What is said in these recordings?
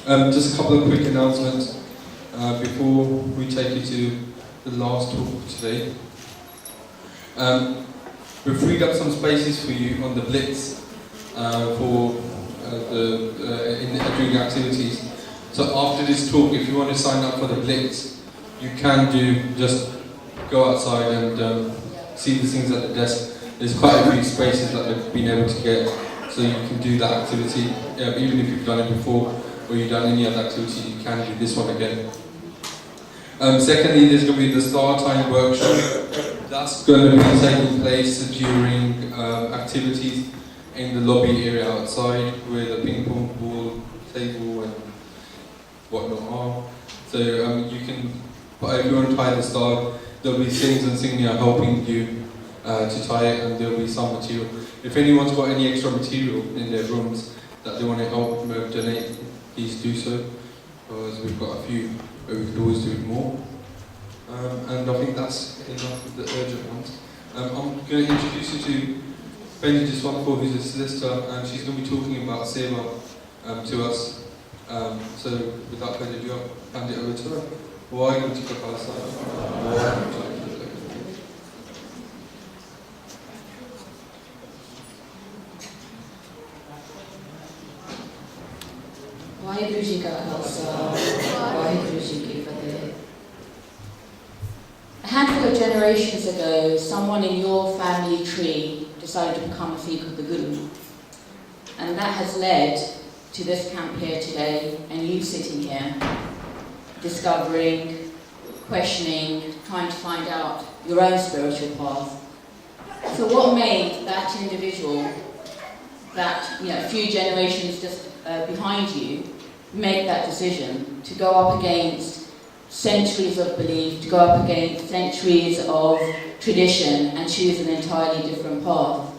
Just a couple of quick announcements before we take you to the last talk of today. We've freed up some spaces for you on the Blitz for during activities. So after this talk, if you want to sign up for the Blitz, you can just go outside and see the things at the desk. There's quite a few spaces that we've been able to get, so you can do that activity, even if you've done it before or you've done any other activity, you can do this one again. Secondly, there's going to be the Star Time workshop. That's going to be taking place during activities in the lobby area outside, where the ping pong ball table and whatnot are. So you can, if you want to tie the star, there'll be things and Signia helping you to tie it, and there'll be some material. If anyone's got any extra material in their rooms that they want to help donate, please do so, because we've got a few, but we could always do it more. And I think that's enough of the urgent ones. I'm going to introduce you to Benji Jaswant, who's a solicitor, and she's going to be talking about Seva to us. So without further ado, I'll hand it over to her. Waheguru Ji Ka Khalsa. Waheguru Ji Ka Khalsa, Waheguru Ji Ki Fateh. A handful of generations ago, someone in your family tree decided to become a Sikh of the Guru. And that has led to this camp here today, and you sitting here, discovering, questioning, trying to find out your own spiritual path. So what made that individual, that a few generations just behind you, make that decision to go up against centuries of belief, to go up against centuries of tradition and choose an entirely different path?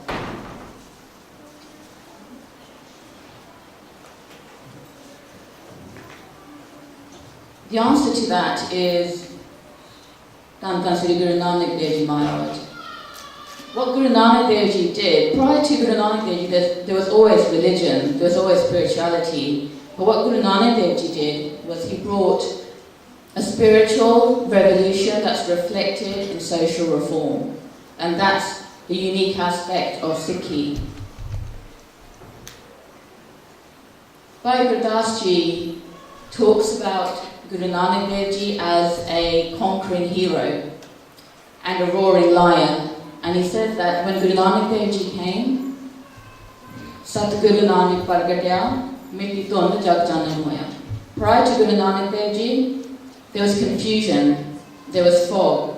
The answer to that is Dhan Sri Guru Nanak Dev Ji Maharaj. What Guru Nanak Dev Ji did, prior to Guru Nanak Dev Ji, there was always religion, there was always spirituality. But what Guru Nanak Dev Ji did was he brought a spiritual revolution that's reflected in social reform. And that's the unique aspect of Sikhi. Bhai Gurdas Ji talks about Guru Nanak Dev Ji as a conquering hero and a roaring lion. And he says that when Guru Nanak Dev Ji came, Sat Guru Nanak Pargatya, Miti Dhund Jag Janan Hoya. Prior to Guru Nanak Dev Ji, there was confusion, there was fog.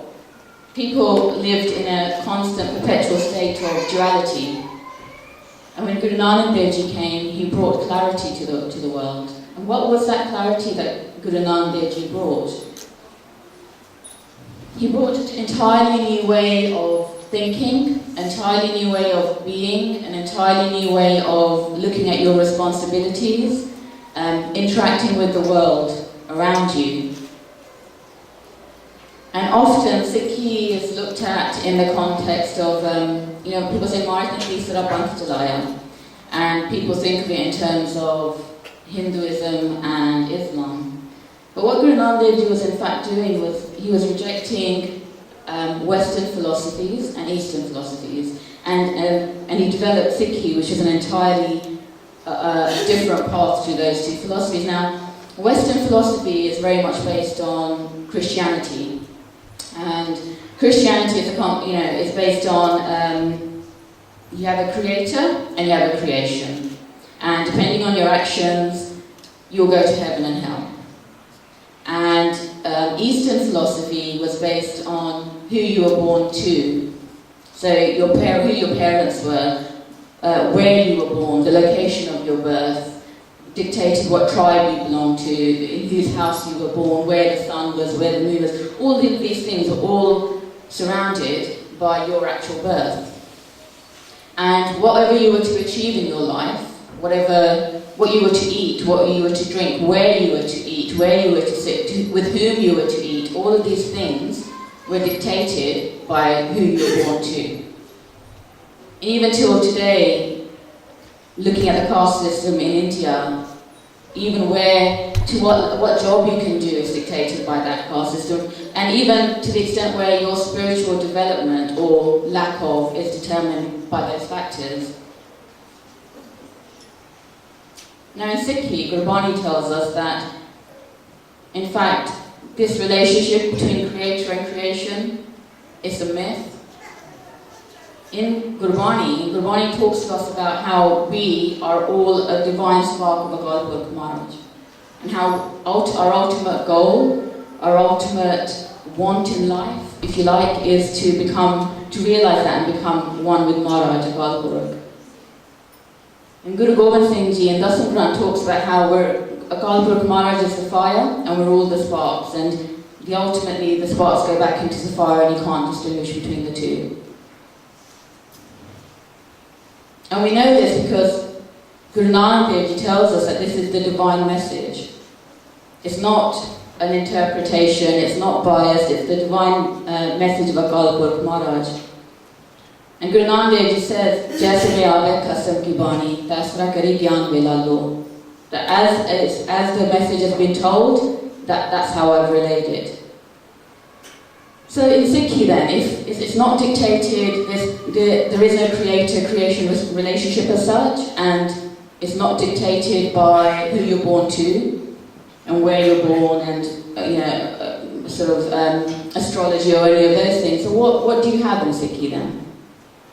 People lived in a constant, perpetual state of duality. And when Guru Nanak Dev Ji came, he brought clarity to the world. And what was that clarity that Guru Nanak Dev Ji brought? He brought an entirely new way of thinking, an entirely new way of being, an entirely new way of looking at your responsibilities, interacting with the world around you. And often Sikhi is looked at in the context of, people say Martha Kisara Panchadaya, and people think of it in terms of Hinduism and Islam. But what Guru Nanak Dev Ji was in fact doing was he was rejecting Western philosophies and Eastern philosophies, and he developed Sikhi, which is an entirely different path to those two philosophies. Now, Western philosophy is very much based on Christianity, and Christianity is based on you have a creator and you have a creation, and depending on your actions, you'll go to heaven and hell. And Eastern philosophy was based on who you were born to. So who your parents were, where you were born, the location of your birth, dictated what tribe you belonged to, in whose house you were born, where the sun was, where the moon was. All of these things are all surrounded by your actual birth. And whatever you were to achieve in your life, what you were to eat, what you were to drink, where you were to eat, where you were to sit, with whom you were to eat, all of these things were dictated by who you were born to. Even till today, looking at the caste system in India, even what job you can do is dictated by that caste system, and even to the extent where your spiritual development or lack of is determined by those factors. Now in Sikhi, Gurbani tells us that, in fact, this relationship between creator and creation is a myth. In Gurbani talks to us about how we are all a divine spark of a God Maharaj, and how our ultimate goal, our ultimate want in life, if you like, is to realize that and become one with Maharaj, a God Guru. And Guru Gobind Singh Ji in Dasam Granth talks about how Akal Purkh Maharaj is the fire and we're all the sparks, and ultimately the sparks go back into the fire and you can't distinguish between the two. And we know this because Guru Nanak Dev Ji tells us that this is the divine message. It's not an interpretation, it's not biased, it's the divine message of Akal Purkh Maharaj. And Guru Nanak Dev Ji says, "Jaise mein aave kasam ki bani, tasra kare gyan vela lo." That as the message has been told, that's how I've relayed it. So in Sikhi then, if it's not dictated, there is no creator-creation relationship as such, and it's not dictated by who you're born to, and where you're born, and astrology or any of those things. So what do you have in Sikhi then?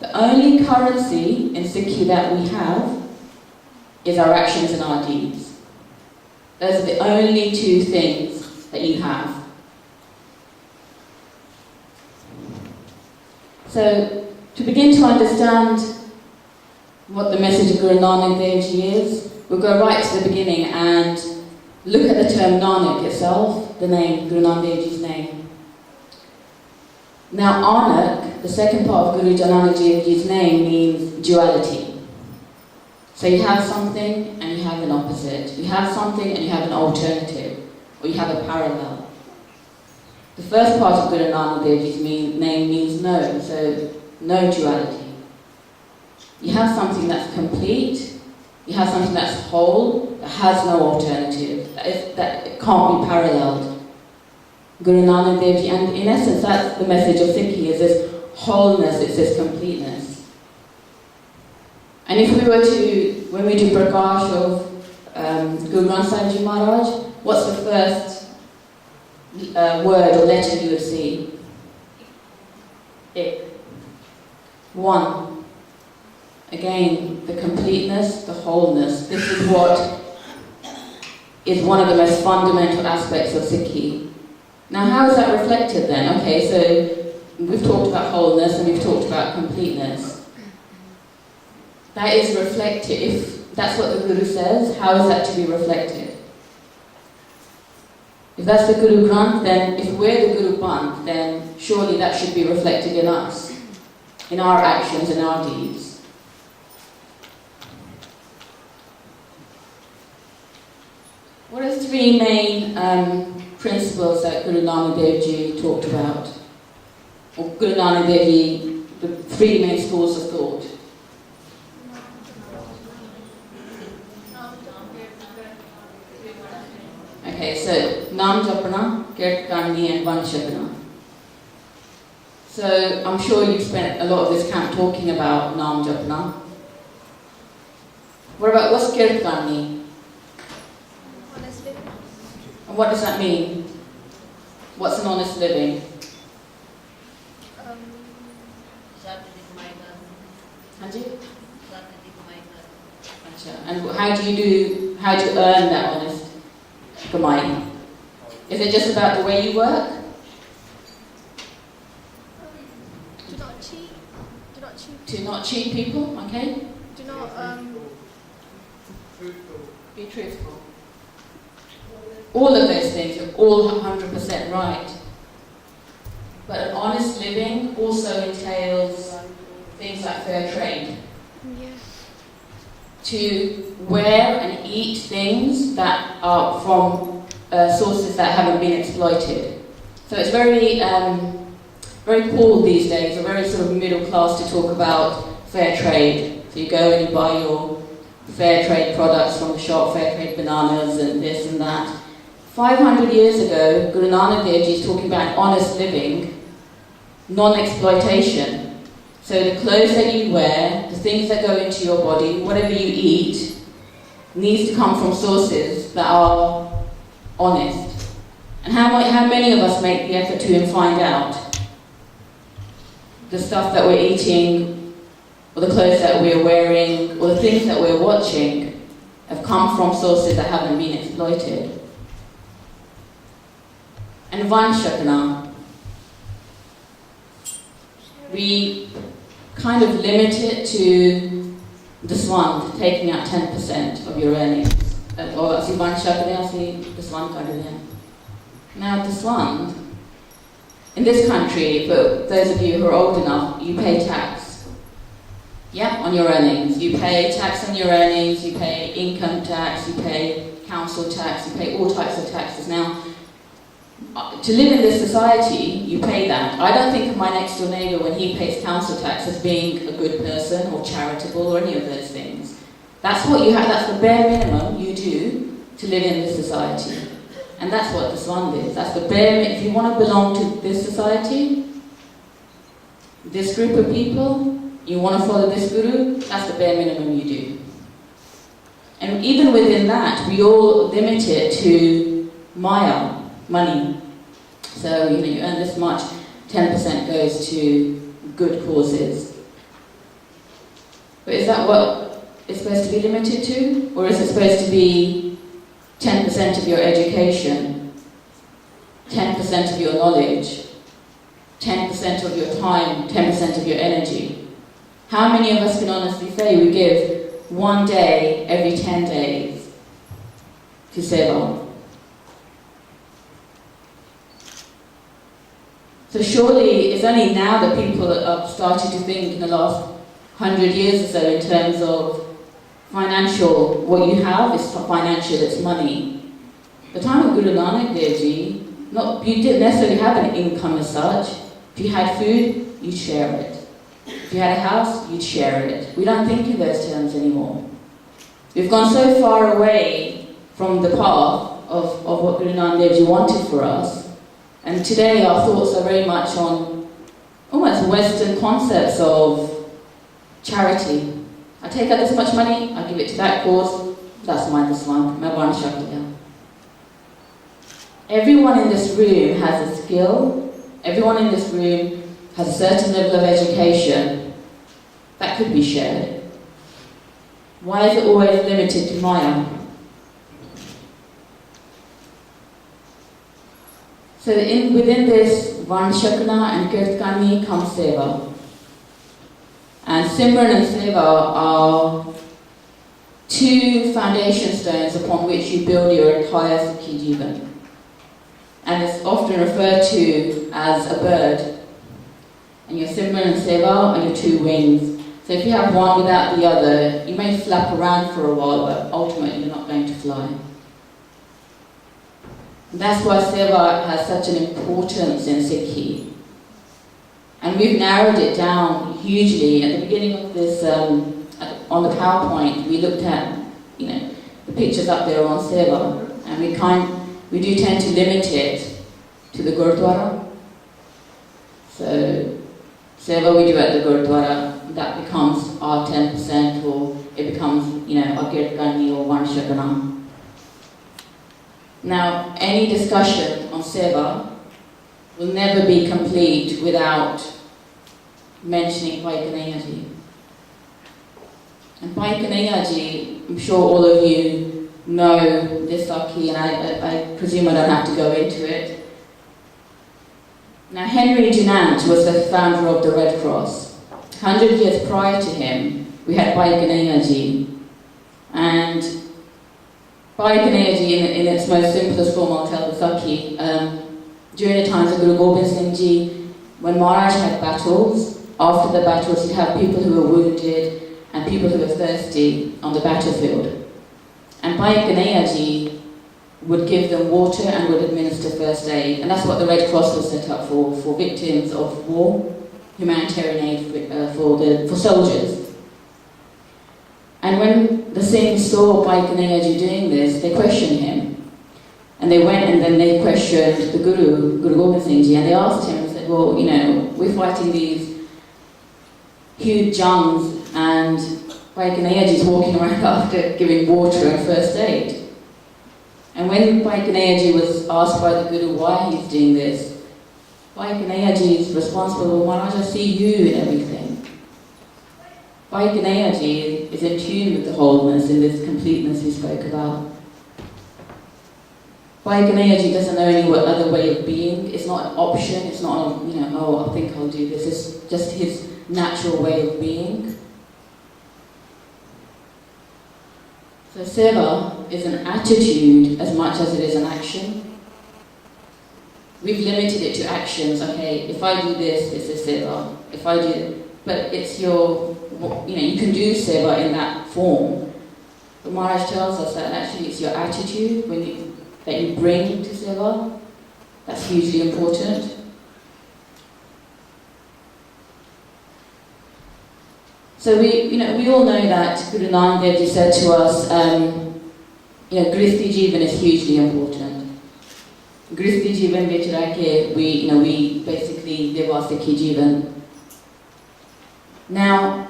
The only currency in Sikhi that we have is our actions and our deeds. Those are the only two things that you have. So, to begin to understand what the message of Guru Nanak Dev Ji is, we'll go right to the beginning and look at the term Nanak itself, the name, Guru Nanak Dev Ji's name. Now, Anak, the second part of Guru Nanak Dev Ji's name, means duality. So you have something and you have an opposite. You have something and you have an alternative, or you have a parallel. The first part of Guru Nanak Dev Ji's name means no, so no duality. You have something that's complete, you have something that's whole, that has no alternative, that it can't be paralleled. Guru Nanak Dev Ji, and in essence that's the message of Sikhi, is this wholeness, it's this completeness. And if we were to, when we do Prakash of Guru Granth Sahib Ji Maharaj, what's the first word or letter you would see? Ik. One. Again, the completeness, the wholeness. This is what is one of the most fundamental aspects of Sikhi. Now, how is that reflected then? Okay, so we've talked about wholeness and we've talked about completeness. That is reflected. If that's what the Guru says, how is that to be reflected? If that's the Guru Granth, then if we're the Guru Panth, then surely that should be reflected in us, in our actions and our deeds. What are the three main principles that Guru Nanak Dev Ji talked about? Or Guru Nanak Dev Ji, the three main schools of thought? Okay, so Nam Japana, Keertan, and Vanshapana. So I'm sure you've spent a lot of this camp talking about Nam Japana. What's Keertan? Honest living. And what does that mean? What's an honest living? Hanji? And how do you earn that honest Gurbani? Is it just about the way you work? Do not cheat. Do not cheat. To not cheat people, okay? Do not Be truthful. All of those things are all 100% right. But an honest living also entails things like fair trade. yeah. To wear and eat things that are from sources that haven't been exploited. So it's very cool these days, or very sort of middle class to talk about fair trade. So you go and you buy your fair trade products from the shop, fair trade bananas and this and that. 500 years ago, Guru Nanak Dev Ji is talking about honest living, non-exploitation. So the clothes that you wear, the things that go into your body, whatever you eat, needs to come from sources that are honest. And how many of us make the effort to find out the stuff that we're eating, or the clothes that we're wearing, or the things that we're watching have come from sources that haven't been exploited? And Vanshakana, we kind of limit it to Jaswant, taking out 10% of your earnings. Or asi Vanshakana, asi Jaswant kadde. Now Jaswant, in this country, for those of you who are old enough, you pay tax. Yeah, on your earnings. You pay tax on your earnings, you pay income tax, you pay council tax, you pay all types of taxes. Now, to live in this society, you pay that. I don't think of my next door neighbour when he pays council tax as being a good person or charitable or any of those things. That's what you have, that's the bare minimum you do to live in this society. And that's what the Swan is. That's the bare minimum. If you want to belong to this society, this group of people, you want to follow this guru, that's the bare minimum you do. And even within that, we all limit it to Maya, money. So, you earn this much, 10% goes to good causes. But is that what it's supposed to be limited to? Or is it supposed to be 10% of your education, 10% of your knowledge, 10% of your time, 10% of your energy? How many of us can honestly say we give 1 day every 10 days to Seva? So surely it's only now that people are starting to think in the last 100 years or so in terms of financial, what you have is financial, it's money. The time of Guru Nanak Dev Ji, you didn't necessarily have an income as such. If you had food, you'd share it. If you had a house, you'd share it. We don't think in those terms anymore. We've gone so far away from the path of what Guru Nanak Dev Ji wanted for us. And today our thoughts are very much on almost Western concepts of charity. I take out this much money, I give it to that cause, that's mine this one. Everyone in this room has a skill, everyone in this room has a certain level of education that could be shared. Why is it always limited to Maya? So within this Vanshakana and Keertan comes Seva. And Simran and Seva are two foundation stones upon which you build your entire Sikhi Jivan. And it's often referred to as a bird. And your Simran and Seva are your two wings. So if you have one without the other, you may flap around for a while, but ultimately you're not going to fly. And that's why Seva has such an importance in Sikhi. And we've narrowed it down hugely. At the beginning of this, on the PowerPoint, we looked at, the pictures up there on Seva, and we do tend to limit it to the Gurdwara. So, Seva we do at the Gurdwara, that becomes our 10%, or it becomes, our Keertan or Vanshakana. Now, any discussion on Seva will never be complete without mentioning Bhai Kanhaiya Ji. And Bhai Kanhaiya Ji, I'm sure all of you know this Sakhi, and I presume I don't have to go into it. Now, Henry Dunant was the founder of the Red Cross. 100 years prior to him, we had Bhai Kanhaiya Ji. And Bhai Kanhaiya Ji, in its most simplest form, I'll tell the Sakhi, during the times of Guru Gobind Singh Ji, when Maharaj had battles, after the battles he'd have people who were wounded and people who were thirsty on the battlefield. And Bhai Kanhaiya Ji would give them water and would administer first aid. And that's what the Red Cross was set up for victims of war, humanitarian aid for soldiers. And when the Singhs saw Bhai Kanhaiya doing this, they questioned him. And they went and then they questioned the Guru, Guru Gobind Singh Ji, and they asked him and said, well, you know, we're fighting these huge jungs and Bhai Kanhaiya Ji is walking around after giving water and first aid. And when Bhai Kanhaiya Ji was asked by the Guru why he's doing this, Bhai Kanhaiya Ji is responsible, well, Maharaj, I see you in everything. Bhai Kanhaiya Ji is in tune with the wholeness and this completeness we spoke about. Bhai Kanhaiya Ji doesn't know any other way of being. It's not an option, it's not, you know, oh, I think I'll do this. It's just his natural way of being. So seva is an attitude as much as it is an action. We've limited it to actions. Okay, if I do this, it's a seva. If I do, but it's your, you know, you can do seva in that form. But Maharaj tells us that actually it's your attitude that you bring to seva. That's hugely important. So we all know that Guru Nanak Dev Ji said to us, Gristi Jivan is hugely important. Gristi Jivan vich reh ke we basically live our Sikhi Jivan. Now,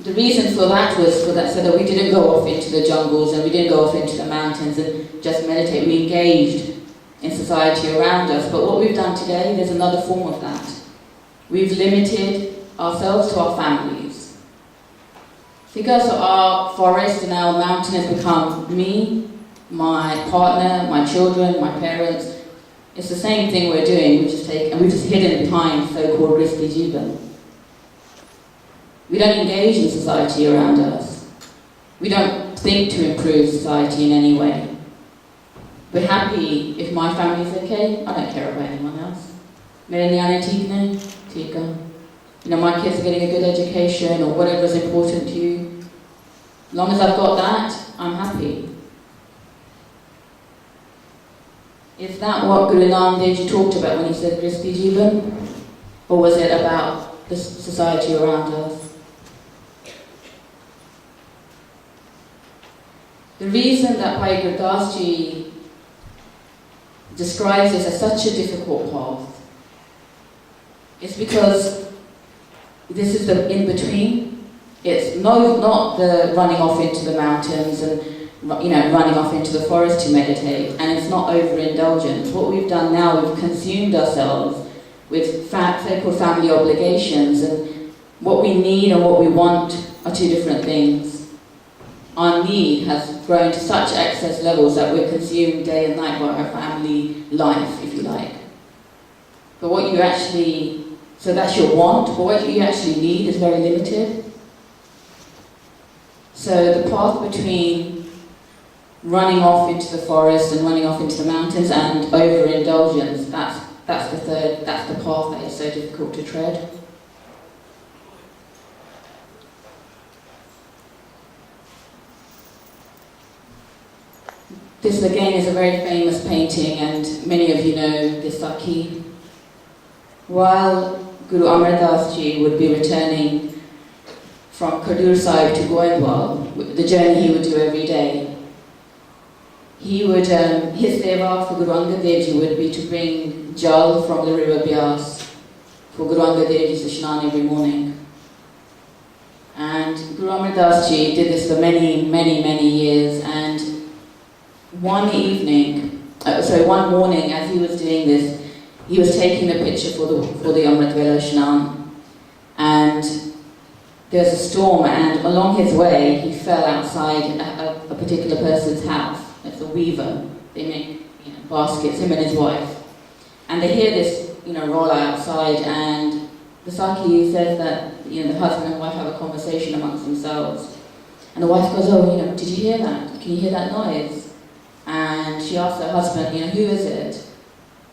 the reason for that was so that we didn't go off into the jungles and we didn't go off into the mountains and just meditate. We engaged in society around us. But what we've done today, there's another form of that. We've limited ourselves to our families. Because our forest and our mountain has become me, my partner, my children, my parents. It's the same thing we're doing, we've just hidden behind so-called Gristi Jivan. We don't engage in society around us. We don't think to improve society in any way. We're happy if my family's okay. I don't care about anyone else. Mere nyane theek ne? Theek hai. You know, my kids are getting a good education or whatever is important to you. As long as I've got that, I'm happy. Is that what Guru Nanak Dev Ji talked about when he said Gristi Jivan? Or was it about the society around us? The reason that Bhai Gurdas Ji describes this as such a difficult path is because this is the in-between. It's not the running off into the mountains and running off into the forest to meditate, and it's not overindulgence. What we've done now, we've consumed ourselves with so-called family obligations, and what we need and what we want are two different things. Our need has grown to such excess levels that we're consumed day and night by our family life, if you like. But what you actually, so that's your want, but what you actually need is very limited. So the path between running off into the forest and running off into the mountains and overindulgence, that's the path that is so difficult to tread. This again is a very famous painting, and many of you know this Sakhi. While Guru Amar Das Ji would be returning from Khadur Sahib to Goindwal, the journey he would do every day, he would, his seva for Guru Angad Dev Ji would be to bring jal from the river Byas for Guru Angad Dev Ji's Ishnan every morning. And Guru Amar Das Ji did this for many, many, many years, and one morning as he was doing this, he was taking a picture for the Amrit Vela Ishnan, and there was a storm, and along his way he fell outside a particular person's house. It's a weaver. They make baskets, him and his wife, and they hear this roll outside, and the Sakhi says that the husband and wife have a conversation amongst themselves, and the wife goes, "Oh, did you hear that? Can you hear that noise?" And she asks her husband, "Who is it?"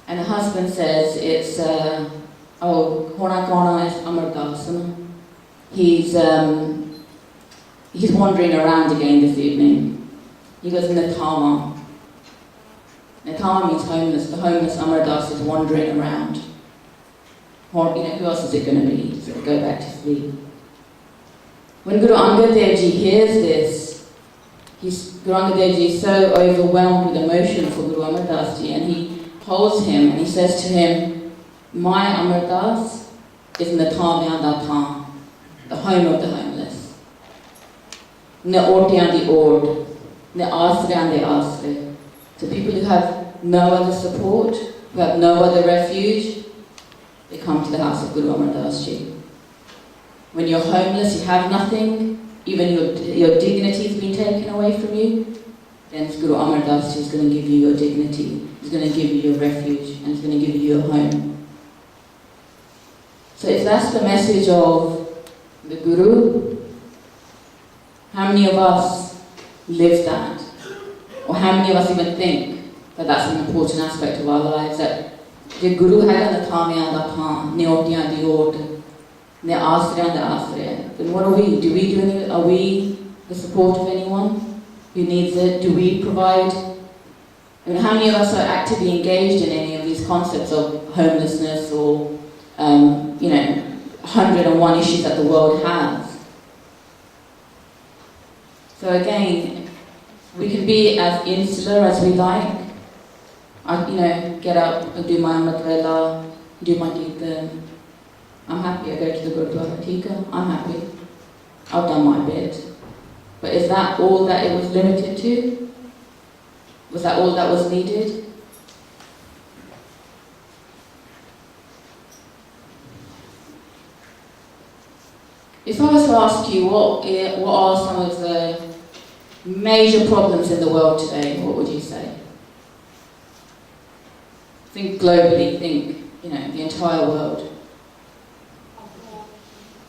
And the husband says, "It's Hona Kona is Amar Das. He's wandering around again this evening." He goes, "Natama." Natama means homeless. The homeless Amar Das is wandering around. Who else is it going to be? So go back to sleep. When Guru Angad Dev Ji hears this, Guru Angad Dev Ji is so overwhelmed with emotion for Guru Amar Das Ji, and he holds him and he says to him, my Amar Das is in the Thaviyan da Tha, the home of the homeless. Ne Ortiyan di Ord, ne Asrayan di Asre. So people who have no other support, who have no other refuge, they come to the house of Guru Amar Das Ji. When you're homeless, you have nothing, even your dignity has been taken away from you, then Guru Amar Das Ji is going to give you your dignity, he's going to give you your refuge, and he's going to give you your home. So if that's the message of the Guru, how many of us live that? Or how many of us even think that that's an important aspect of our lives, that the Guru had an Atamiyan da Tha, ne Ortiyan di Ord, ne Asrayan da Asre. Then what are we? Are we the support of anyone who needs it? Do we provide? I mean, how many of us are actively engaged in any of these concepts of homelessness or 101 issues that the world has? So again, we can be as insular as we like. Get up and do my Amrit Vela, do my Keertan. I'm happy. I go to the Gurdwara Tika. I'm happy. I've done my bit. But is that all that it was limited to? Was that all that was needed? If I was to ask you what are some of the major problems in the world today, what would you say? Think globally, think, the entire world.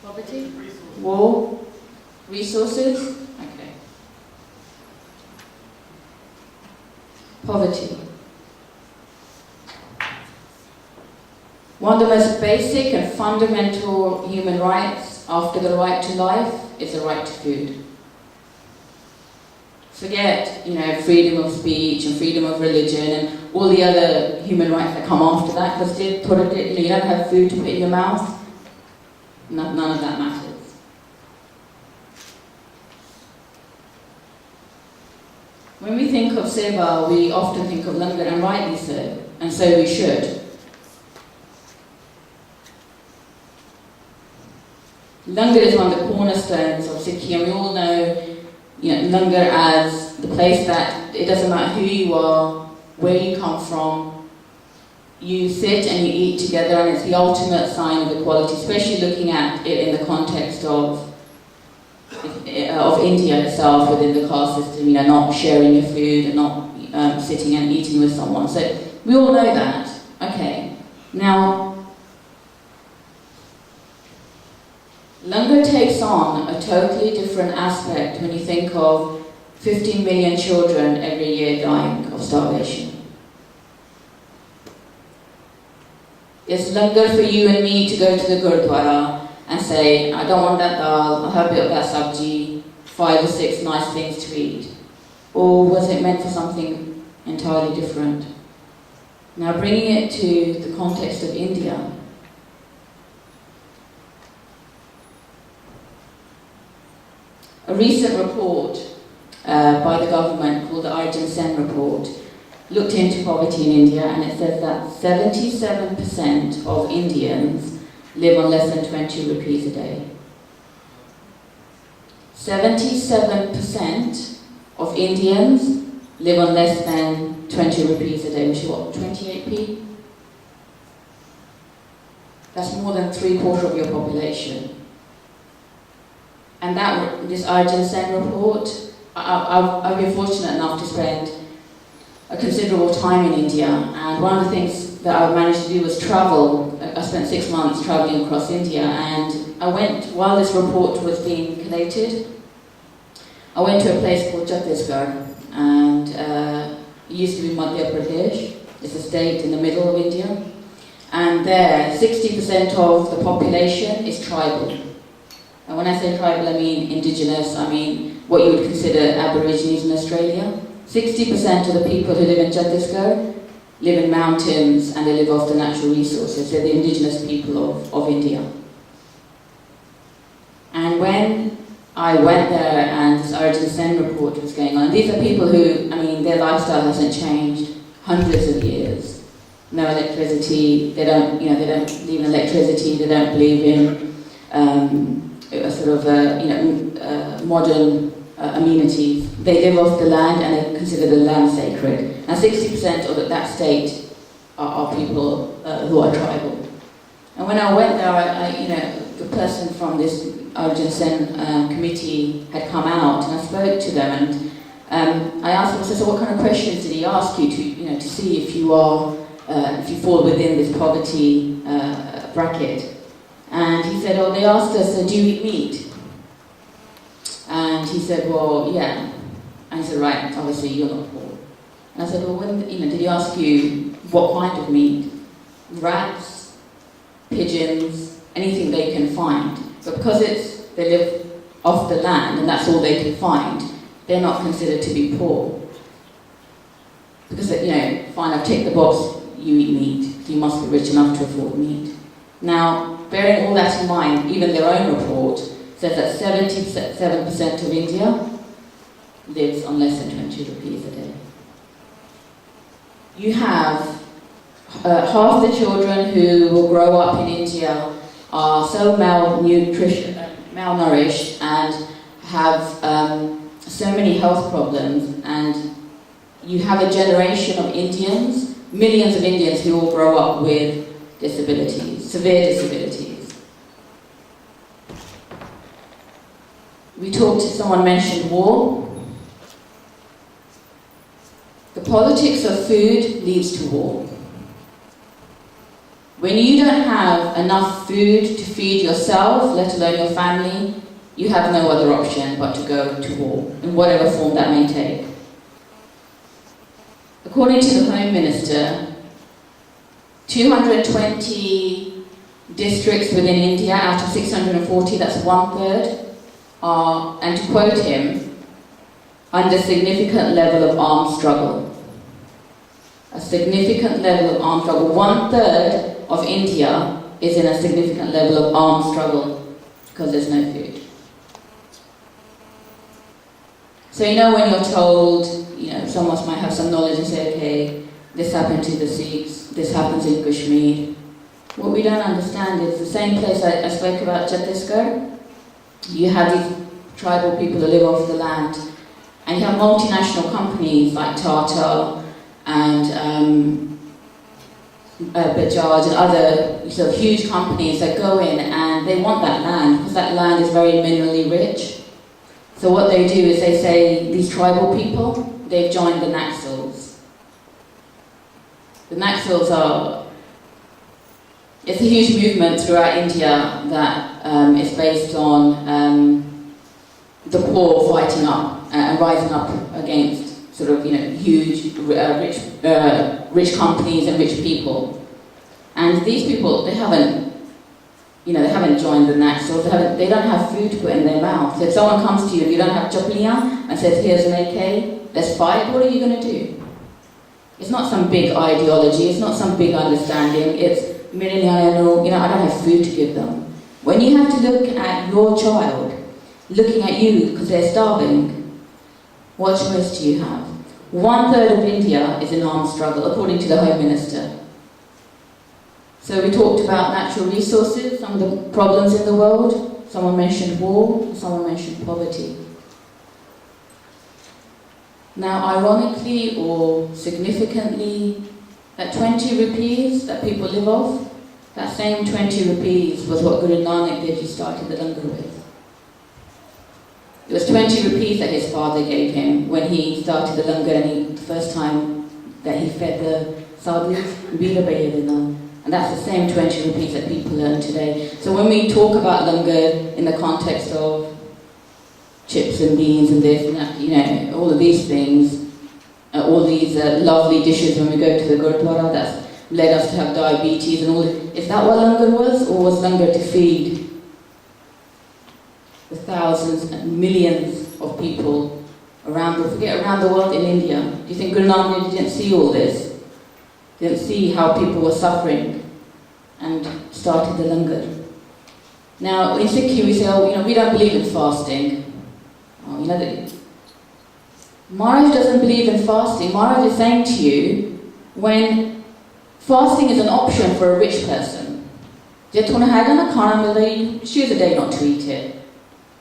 Poverty? War? Resources? Okay. Poverty. One of the most basic and fundamental human rights after the right to life is the right to food. Forget, freedom of speech and freedom of religion and all the other human rights that come after that, because you don't have food to put in your mouth. None of that matters. When we think of seva, we often think of langar, and rightly so, and so we should. Langar is one of the cornerstones of Sikhi, and we all know, langar as the place that it doesn't matter who you are, where you come from, you sit and you eat together, and it's the ultimate sign of equality, especially looking at it in the context of India itself within the caste system, not sharing your food and not sitting and eating with someone. So we all know that. Okay. Now, langar takes on a totally different aspect when you think of 15 million children every year dying of starvation. It's langar for you and me to go to the Gurdwara and say, I don't want that dal, I'll have a bit of that sabji, 5 or 6 nice things to eat. Or was it meant for something entirely different? Now bringing it to the context of India, a recent report by the government called the Arjun Sen report looked into poverty in India, and it says that 77% of Indians live on less than 20 rupees a day. 77% of Indians live on less than 20 rupees a day, which is what, 28p? That's more than 3/4 of your population. And this Arjun Sen report, I've been fortunate enough to spend a considerable time in India, and one of the things that I managed to do was travel. I spent 6 months traveling across India, and I went, while this report was being collated, I went to a place called Chhattisgarh, and it used to be Madhya Pradesh. It's a state in the middle of India, and there 60% of the population is tribal. And when I say tribal, I mean indigenous, I mean what you would consider Aborigines in Australia. 60% of the people who live in Chhattisgarh live in mountains, and they live off the natural resources. They're the indigenous people of India. And when I went there and this Arjun Sen report was going on. And these are people who, I mean, their lifestyle hasn't changed hundreds of years. No electricity, they don't believe in electricity, they don't believe in a sort of, modern amenities. They live off the land and they consider the land sacred. And 60% of that state are people who are tribal. And when I went there, the person from this Arjun Sen committee had come out, and I spoke to them, and I asked them, so what kind of questions did he ask you to see if you are, if you fall within this poverty bracket? And he said, they asked us, do you eat meat? And he said, well, yeah. And he said, right, obviously you're not poor. And I said, well, did he ask you what kind of meat? Rats, pigeons, anything they can find. But because they live off the land and that's all they can find, they're not considered to be poor. Because, fine, I've ticked the box, you eat meat, you must be rich enough to afford meat. Now, bearing all that in mind, even their own report says that 77% of India lives on less than 20 rupees a day. You have half the children who will grow up in India are so malnourished and have so many health problems, and you have a generation of Indians, millions of Indians who will grow up with disabilities, severe disabilities. Someone mentioned war. The politics of food leads to war. When you don't have enough food to feed yourself, let alone your family, you have no other option but to go to war, in whatever form that may take. According to the Home Minister, 220 districts within India out of 640, that's 1/3, are, and to quote him, under significant level of armed struggle. A significant level of armed struggle. 1/3 of India is in a significant level of armed struggle because there's no food. So when you're told, someone might have some knowledge and say, okay, this happened to the Sikhs, this happens in Kashmir. What we don't understand is the same place I spoke about, Chhattisgarh. You have these tribal people who live off the land, and you have multinational companies like Tata and Bajaj and other sort of huge companies that go in and they want that land because that land is very minerally rich. So what they do is they say these tribal people, they've joined the Naxals. The Naxals it's a huge movement throughout India that is based on the poor fighting up and rising up against sort of huge rich companies and rich people. And these people, they haven't joined the Naxals. They don't have food to put in their mouth. So if someone comes to you and you don't have chapliyan and says, here's an AK, let's fight, what are you going to do? It's not some big ideology, it's not some big understanding, it's I don't have food to give them. When you have to look at your child, looking at you because they're starving, what choice do you have? 1/3 of India is in armed struggle, according to the Home Minister. So we talked about natural resources, some of the problems in the world. Someone mentioned war, someone mentioned poverty. Now, ironically or significantly, that 20 rupees that people live off, that same 20 rupees was what Guru Nanak Dev Ji started the langar with. It was 20 rupees that his father gave him when he started the langar, and the first time that he fed the sadhus, Bibi. And that's the same 20 rupees that people earn today. So when we talk about langar in the context of chips and beans and this and that, all of these things, all these lovely dishes when we go to the Gurdwara, that's led us to have diabetes and all. Is that what langar was? Or was langar to feed the thousands and millions of people around the world in India? Do you think Guru Nanak didn't see all this? Didn't see how people were suffering and started the langar? Now, in Sikhi we say, we don't believe in fasting. Oh, you know that Maharaj doesn't believe in fasting. Maharaj is saying to you, when fasting is an option for a rich person, je tune haga na khana milda, you choose a day not to eat it.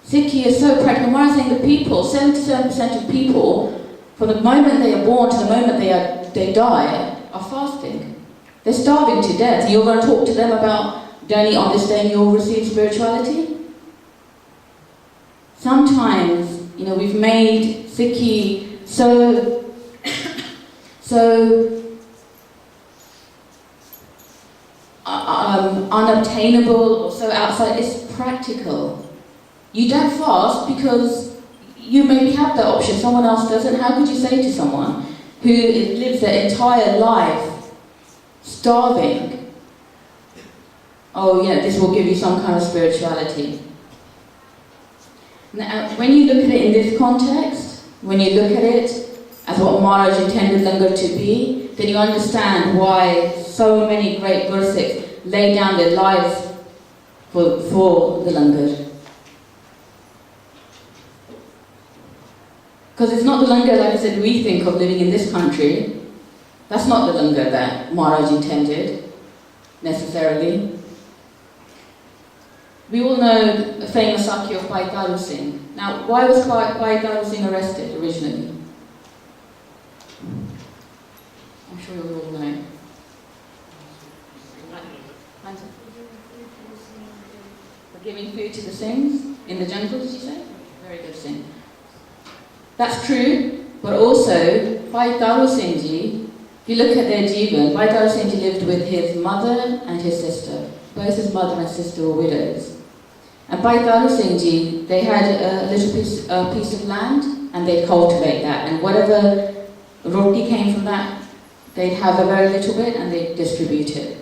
Sikhi is so practical. Maharaj is saying the people, 77% of people, from the moment they are born to the moment they die, are fasting. They're starving to death. You're going to talk to them about don't eat on this day and you'll receive spirituality? Sometimes, we've made Sikhi so unobtainable or so outside. It's practical. You don't fast because you maybe have that option, someone else doesn't. How could you say to someone who lives their entire life starving, oh yeah, this will give you some kind of spirituality? Now, when you look at it in this context, when you look at it as what Maharaj intended Langar to be, then you understand why so many great Gursikhs lay down their lives for the Langar. Because it's not the Langar, like I said, we think of living in this country. That's not the Langar that Maharaj intended, necessarily. We all know the famous Sakhi of Bhai Taru Singh. Now, why was Bhai Taru Singh arrested originally? I'm sure you all know. For giving food to the Singhs in the jungle, did you say? Very good Singh. That's true, but also, Bhai Taru Singh Ji, if you look at their Jivan, Bhai Taru Singh Ji lived with his mother and his sister. Both his mother and sister were widows. And Bhai Taru Singh Ji, they had a little piece of land and they'd cultivate that. And whatever roti came from that, they'd have a very little bit and they'd distribute it.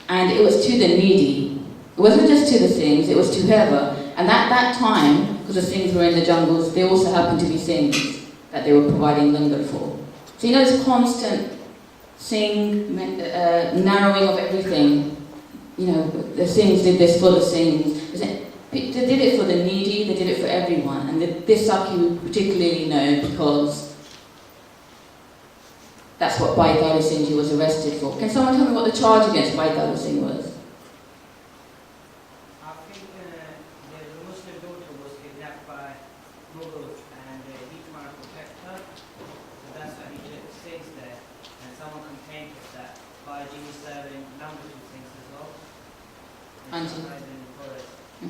And it was to the needy. It wasn't just to the Singhs, it was to whoever. And at that time, because the Singhs were in the jungles, they also happened to be Singhs that they were providing langar for. So this constant Singh narrowing of everything. The Singhs did this for the Singhs. They did it for the needy, they did it for everyone. And this Sakhi we particularly know because that's what Bhai Taru Singh Ji was arrested for. Can someone tell me what the charge against Bhai Taru Singh was? I think the Muslim daughter was kidnapped by Mughals and he tried to protect her. So that's why he stays there. And someone complained of that. Bhaji was serving number two things as well. Okay.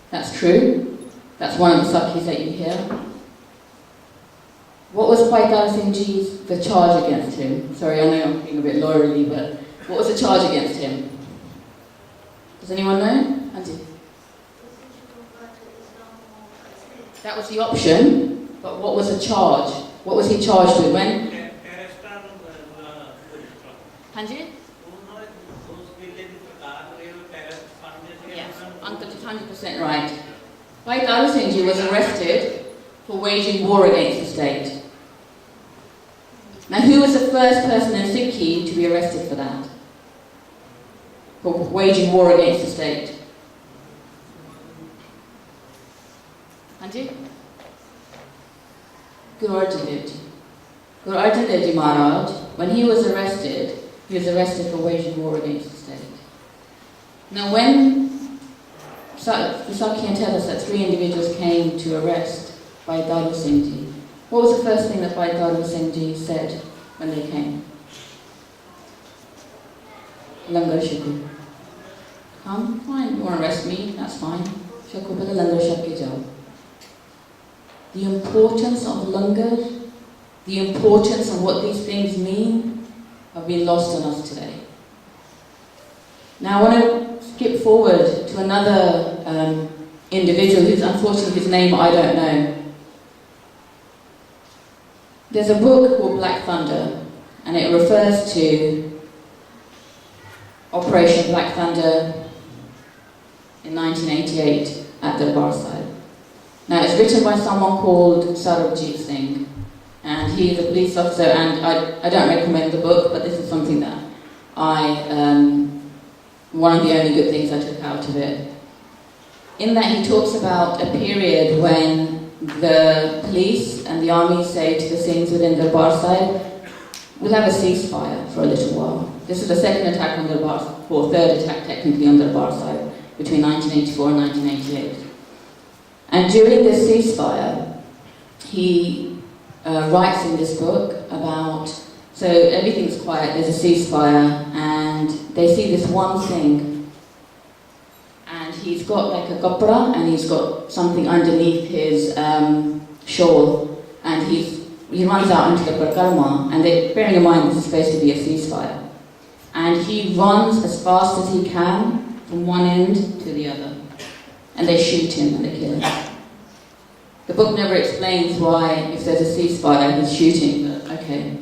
That's true. That's one of the Sakhis that you hear. What was Bhai Taru Singh Ji's the charge against him? Sorry, I know I'm being a bit lawyerly, but what was the charge against him? Does anyone know? Anji? That was the option, but what was the charge? What was he charged with when? Anji? Yes, Uncle is 100% right. Bhai Taru Singh Ji was arrested for waging war against the state. Now, who was the first person in Sikhi to be arrested for that? For waging war against the state? Anji? Guru Arjan Dev Ji. Guru Arjan Dev Ji Maharaj, when he was arrested for waging war against the state. Now, when the Sakhiyan tell us that 3 individuals came to arrest Bhai Taru Singh Ji, what was the first thing that Bhai Taru Singh Ji said when they came? Langar Shakku. Come, fine, you want to arrest me, that's fine. Shakku pala Langar Shak ke jao. The importance of Langar, the importance of what these things mean, have been lost on us today. Now I want to skip forward to another individual who's unfortunately his name I don't know. There's a book called Black Thunder and it refers to Operation Black Thunder in 1988 at Darbar Sahib. Now it's written by someone called Sarabjit Singh and he's a police officer and I don't recommend the book but this is something that one of the only good things I took out of it. in that he talks about a period when the police and the army say to the Singhs within Darbar Sahib, we'll have a ceasefire for a little while. This is the second attack on Darbar, or third attack technically on Darbar Sahib, between 1984 and 1988. And during this ceasefire, he writes in this book about, so everything's quiet, there's a ceasefire, and they see this one thing, and he's got like a kapra, and he's got something underneath his shawl, and he runs out into the Parkarma, and bearing in mind this is supposed to be a ceasefire, and he runs as fast as he can from one end to the other, and they shoot him and they kill him. The book never explains why, if there's a ceasefire, he's shooting, but okay.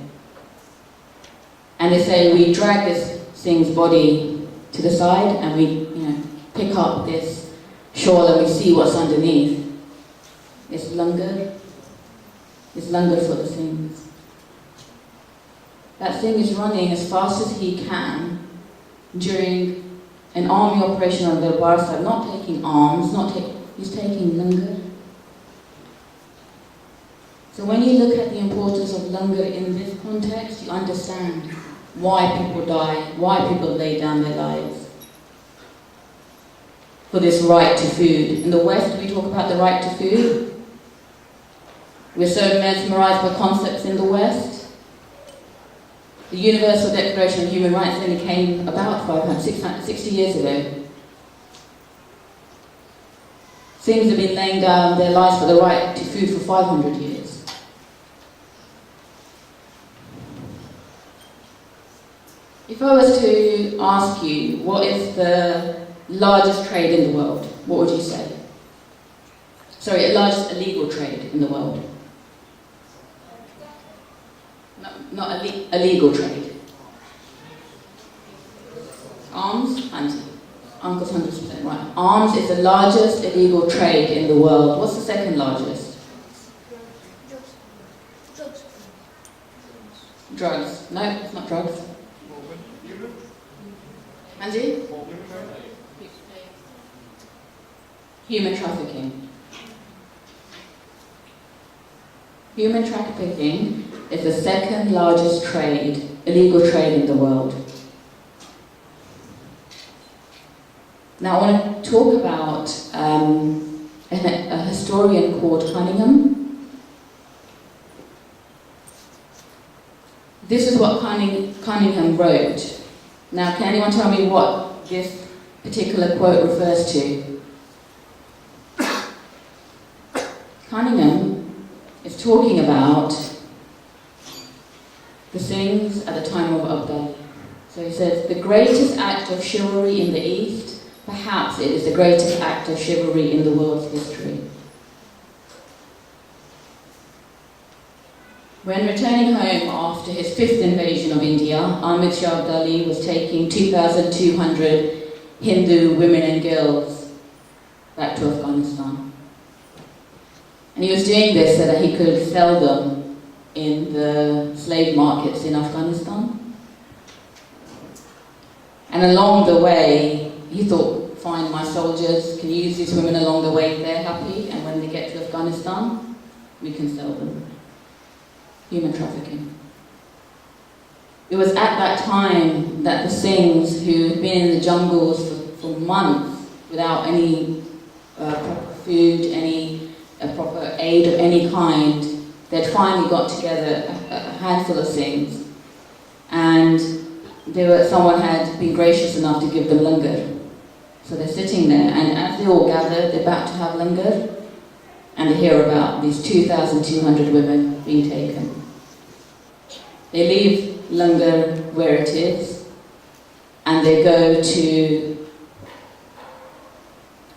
And they say we drag this thing's body to the side and we, pick up this shawl and we see what's underneath. It's langar. It's langar for the things. That thing is running as fast as he can during an army operation on the Darbar Sahib, not taking arms, he's taking langar. So when you look at the importance of langar in this context, you understand why people die, why people lay down their lives for this right to food. In the West, we talk about the right to food. We're so mesmerized by concepts in the West. The Universal Declaration of Human Rights only came about 660 years ago. Things have been laying down their lives for the right to food for 500 years. If I was to ask you, what is the largest trade in the world, what would you say? Sorry, largest illegal trade in the world. Not illegal trade. Arms? Uncle's 100% right. Arms is the largest illegal trade in the world. What's the second largest? Drugs. No, it's not drugs. Andy? Human trafficking. Human trafficking is the second largest trade, illegal trade in the world. Now I want to talk about a historian called Cunningham. This is what Cunningham wrote. Now can anyone tell me what this particular quote refers to? Cunningham is talking about the things at the time of Abdal. So he says, the greatest act of chivalry in the East, perhaps it is the greatest act of chivalry in the world's history. When returning home after his fifth invasion of India, Ahmed Shah Abdali was taking 2,200 Hindu women and girls back to Afghanistan. And he was doing this so that he could sell them in the slave markets in Afghanistan. And along the way, he thought, fine, my soldiers can use these women along the way if they're happy, and when they get to Afghanistan, we can sell them. Human trafficking. It was at that time that the Singhs, who had been in the jungles for months without any proper food, any proper aid of any kind, they'd finally got together a handful of Singhs, and someone had been gracious enough to give them langar. So they're sitting there, and as they all gather, they're about to have langar, and they hear about these 2,200 women being taken. They leave langar where it is, and they go to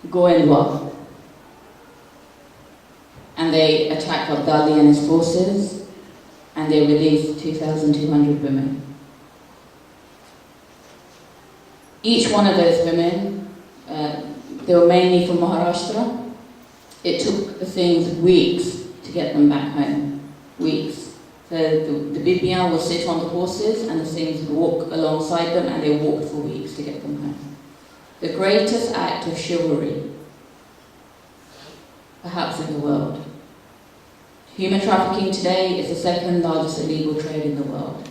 Goindwa, and they attack Abdali and his forces, and they release 2,200 women. Each one of those women, they were mainly from Maharashtra. It took the Singhs weeks to get them back home. Weeks. So the Bibi would sit on the horses and the Singhs would walk alongside them, and they walked for weeks to get them home. The greatest act of chivalry perhaps in the world. Human trafficking today is the second largest illegal trade in the world.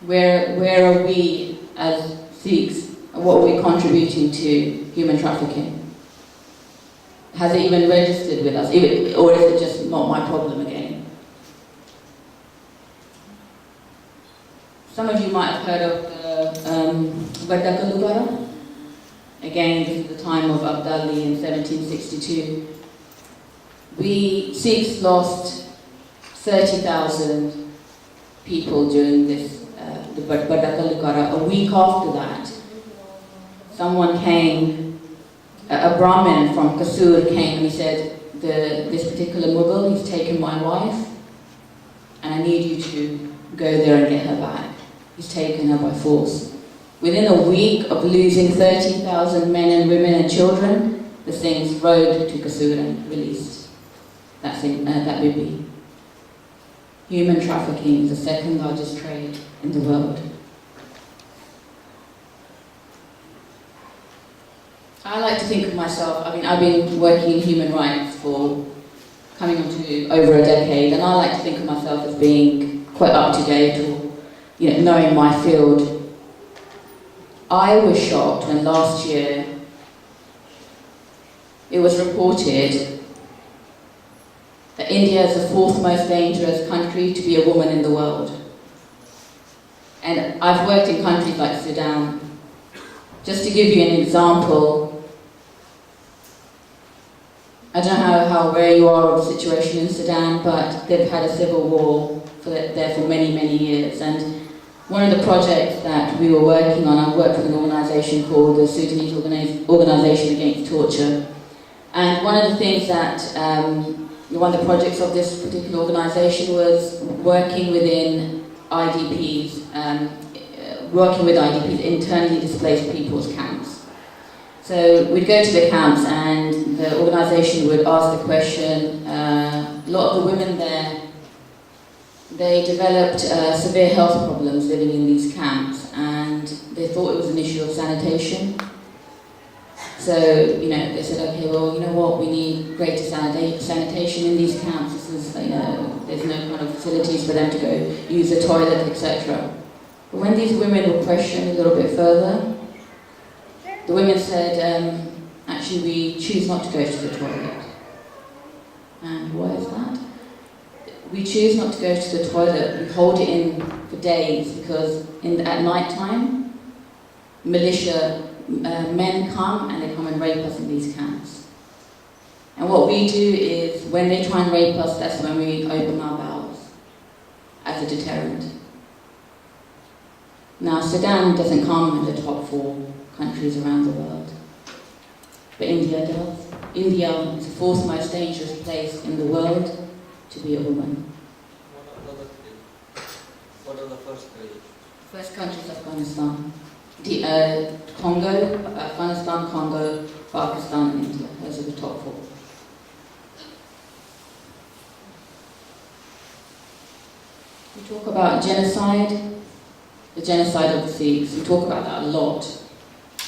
Where are we as Sikhs? What are we contributing to human trafficking? Has it even registered with us? Or is it just not my problem again? Some of you might have heard of the Vadaka. Again, this is the time of Abdali in 1762. We Sikhs lost 30,000 people during this, the Vadaka. A week after that, someone came, a Brahmin from Kasur came and he said, this particular Mughal, he's taken my wife and I need you to go there and get her back. He's taken her by force. Within a week of losing 30,000 men and women and children, the Singhs rode to Kasur and released that Bibi. Human trafficking is the second largest trade in the world. I like to think of myself, I've been working in human rights for coming on to over a decade, and I like to think of myself as being quite up to date or, knowing my field. I was shocked when last year it was reported that India is the fourth most dangerous country to be a woman in the world. And I've worked in countries like Sudan. Just to give you an example, I don't know how aware you are of the situation in Sudan, but they've had a civil war there for many, many years. And one of the projects that we were working on, I worked with an organisation called the Sudanese Organisation Against Torture. And one of the things that, one of the projects of this particular organisation was working within IDPs, internally displaced people's camps. So we'd go to the camps and the organisation would ask the question, a lot of the women there, they developed severe health problems living in these camps, and they thought it was an issue of sanitation. So, they said, okay, well, you know what, we need greater sanitation in these camps. This is, there's no kind of facilities for them to go use the toilet, etc. But when these women were questioned a little bit further, the women said, actually, we choose not to go to the toilet. And why is that? We choose not to go to the toilet. We hold it in for days because at night time, militia men come and they come and rape us in these camps. And what we do is, when they try and rape us, that's when we open our bowels as a deterrent. Now, Sudan doesn't come in the top 4 countries around the world, but India does. India is the 4th most dangerous place in the world to be a woman. What are the first 3? First country is Afghanistan. Afghanistan, Congo, Pakistan and India. Those are the top 4. We talk about genocide, the genocide of the Sikhs. We talk about that a lot,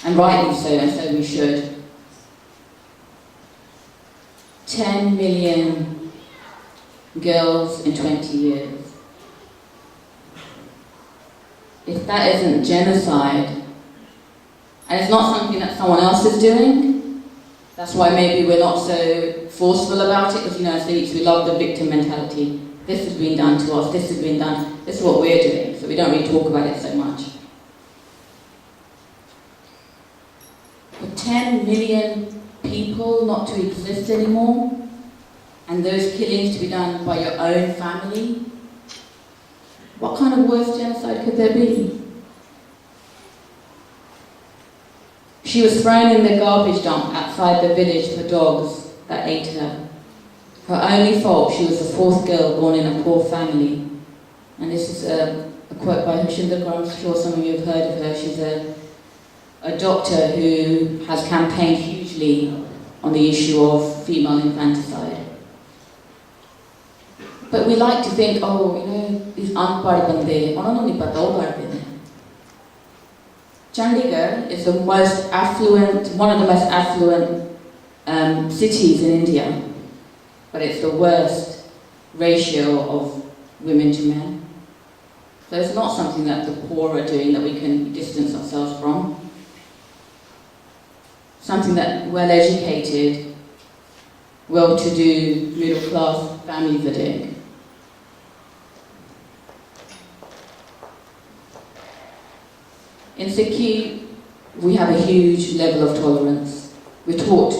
and rightly so, and so we should. 10 million girls in 20 years. If that isn't genocide, and it's not something that someone else is doing, that's why maybe we're not so forceful about it, because as Sikhs we love the victim mentality. This has been done to us, this has been done, this is what we're doing, so we don't really talk about it so much. For 10 million people not to exist anymore, and those killings to be done by your own family, what kind of worse genocide could there be? She was thrown in the garbage dump outside the village for dogs that ate her. Her only fault, she was the 4th girl born in a poor family. And this is a quote by Hashinda Kaur. I'm sure some of you have heard of her. She's a doctor who has campaigned hugely on the issue of female infanticide. But we like to think, these unpad bande, unhonu nahi pata wo karte hain. Chandigarh is one of the most affluent cities in India, but it's the worst ratio of women to men. So it's not something that the poor are doing that we can distance ourselves from. Something that well-educated, well-to-do, middle-class families are doing. In Sikhi, we have a huge level of tolerance. We're taught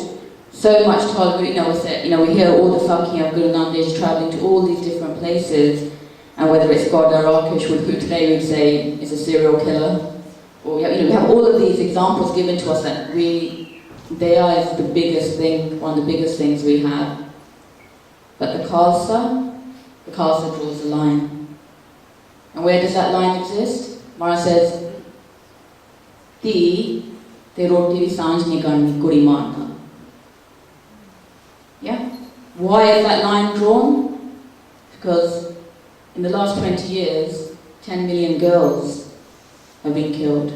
so much tolerance. We hear all the fucking of Guru Nanak Dev travelling to all these different places, and whether it's God or Rakesh, who today we'd say is a serial killer, or we have all of these examples given to us that they are the biggest thing, one of the biggest things we have. But the Khalsa draws the line. And where does that line exist? Mara says, Ti te roti di sanj nahi karni kuri marna. Yeah? Why is that line drawn? Because in the last 20 years, 10 million girls have been killed.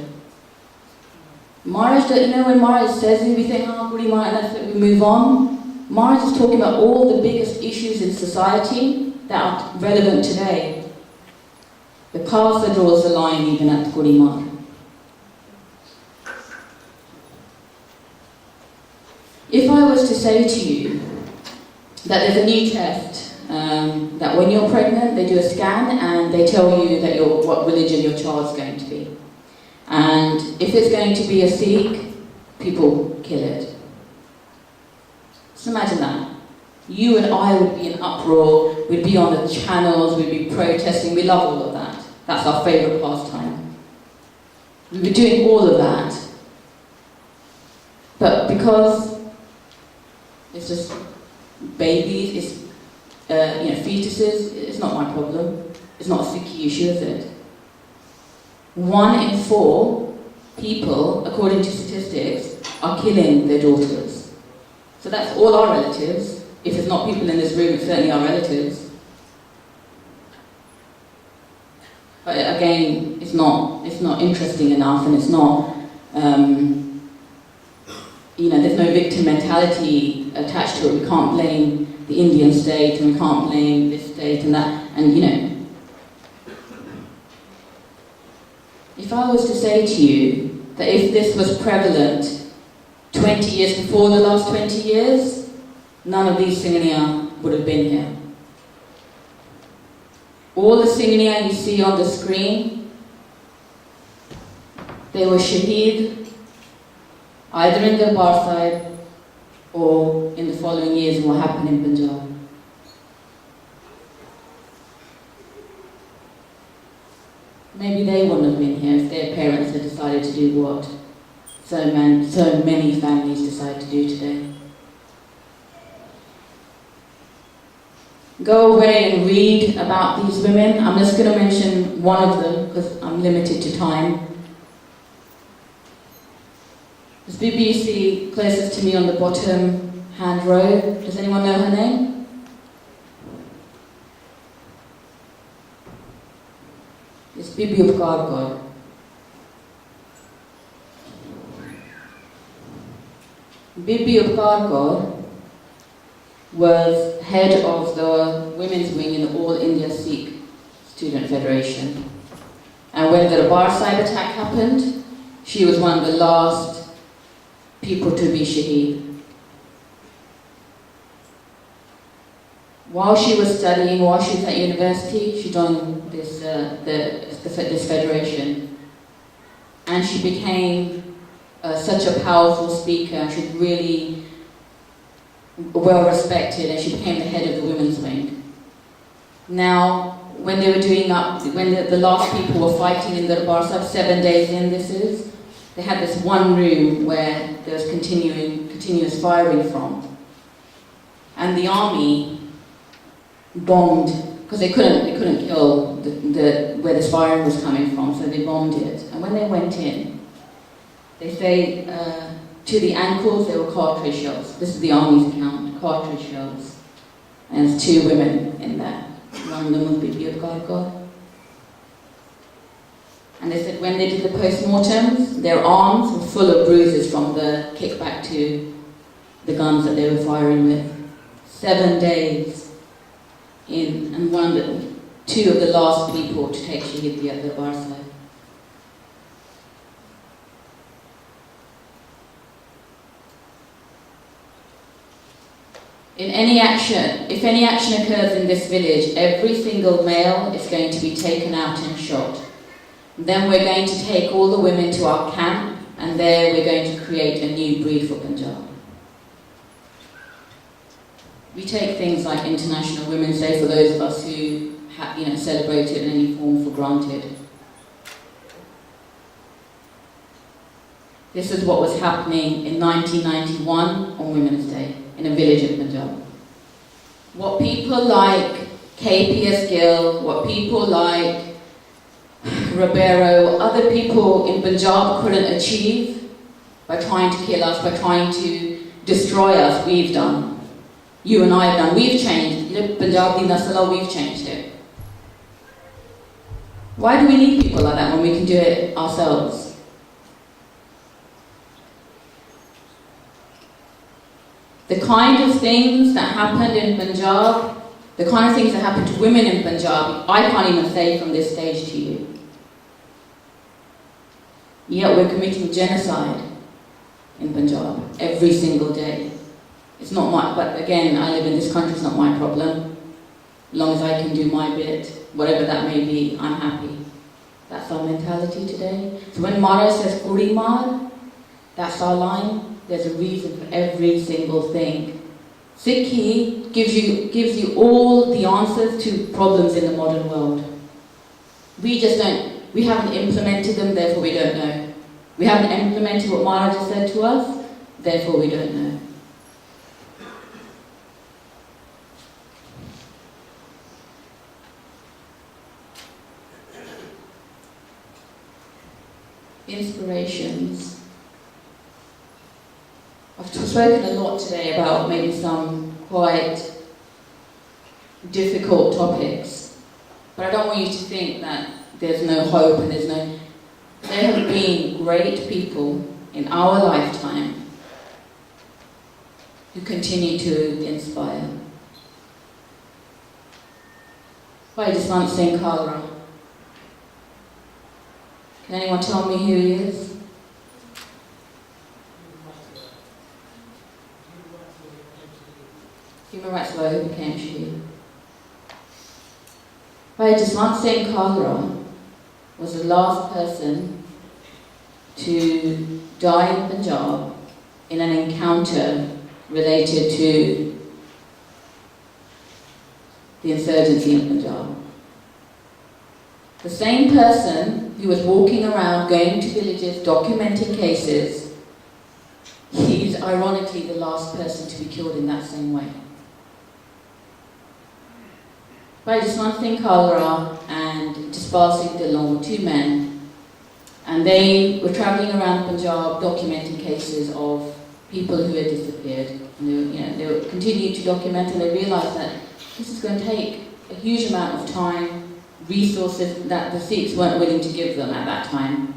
Marriage, when marriage says we think, kuri marna, and that's it, we move on. Marriage is talking about all the biggest issues in society that are relevant today. The Khalsa draws the line even at kuri marna. If I was to say to you that there's a new test, that when you're pregnant, they do a scan and they tell you that what religion your child's going to be. And if it's going to be a Sikh, people kill it. Just imagine that. You and I would be in uproar, we'd be on the channels, we'd be protesting, we love all of that. That's our favourite pastime. We'd be doing all of that. But because it's just babies, it's fetuses, it's not my problem. It's not a Sikh issue, is it? 1 in 4 people, according to statistics, are killing their daughters. So that's all our relatives. If it's not people in this room, it's certainly our relatives. But again, it's not interesting enough, and it's not, there's no victim mentality attached to it. We can't blame the Indian state, and we can't blame this state and that, If I was to say to you that if this was prevalent 20 years before the last 20 years, none of these Singniya would have been here. All the Singniya you see on the screen, they were shaheed either in the Bar side or in the following years what happened in Punjab. Maybe they wouldn't have been here if their parents had decided to do what so many families decide to do today. Go away and read about these women. I'm just going to mention one of them because I'm limited to time. This Bibi you see closest to me on the bottom hand row. Does anyone know her name? It's Bibi of Kaur. Bibi of Kaur was head of the women's wing in the All India Sikh Student Federation. And when the Bar Sahib attack happened, she was one of the last people to be shaheed. While she was studying, while she was at university, she joined this federation, and she became such a powerful speaker. She was really well respected, and she became the head of the women's wing. Now, when they were doing up, when the last people were fighting in the Darbar, 7 days in, they had this one room where there was continuous firing from, and the army bombed because they couldn't kill where this firing was coming from, so they bombed it. And when they went in, they say to the ankles there were cartridge shells. This is the army's account, cartridge shells, and there's 2 women in there. One of them was Bibi of Kaur. And they said when they did the post-mortems, their arms were full of bruises from the kickback to the guns that they were firing with. 7 days in, and two of the last people to take Shahid at the bar side. In any action, if any action occurs in this village, every single male is going to be taken out and shot. Then we're going to take all the women to our camp, and there we're going to create a new breed for Punjab. We take things like International Women's Day for those of us who celebrate it in any form for granted. This is what was happening in 1991 on Women's Day in a village in Punjab. What people like KPS Gill, what people like Ribeiro, other people in Punjab couldn't achieve by trying to kill us, by trying to destroy us, we've done. You and I have done. We've changed. Punjab di Nasala, we've changed it. Why do we need people like that when we can do it ourselves? The kind of things that happened in Punjab, the kind of things that happened to women in Punjab, I can't even say from this stage to you. Yet we're committing genocide in Punjab every single day. It's not my, but again, I live in this country, it's not my problem. As long as I can do my bit, whatever that may be, I'm happy. That's our mentality today. So when Mara says Kuri Mar, that's our line. There's a reason for every single thing. Sikhi gives you all the answers to problems in the modern world. We haven't implemented them, therefore we don't know. We haven't implemented what Mara just said to us, therefore we don't know. Inspirations. I've spoken a lot today about maybe some quite difficult topics, but I don't want you to think that there's no hope and there have been great people in our lifetime who continue to inspire. Bhai Jaswant Singh Kaur. Can anyone tell me who he is? Human rights lawyer who became Shahid. Bhai Jaswant Singh Kaur was the last person to die in Punjab in an encounter related to the insurgency in Punjab. The same person who was walking around, going to villages, documenting cases, he's ironically the last person to be killed in that same way. Bhai Jaswant Singh Kaur and Jaspal Singh Dillon were two men, and they were travelling around Punjab documenting cases of people who had disappeared. And they were continuing to document, and they realised that this is going to take a huge amount of time, resources that the Sikhs weren't willing to give them at that time.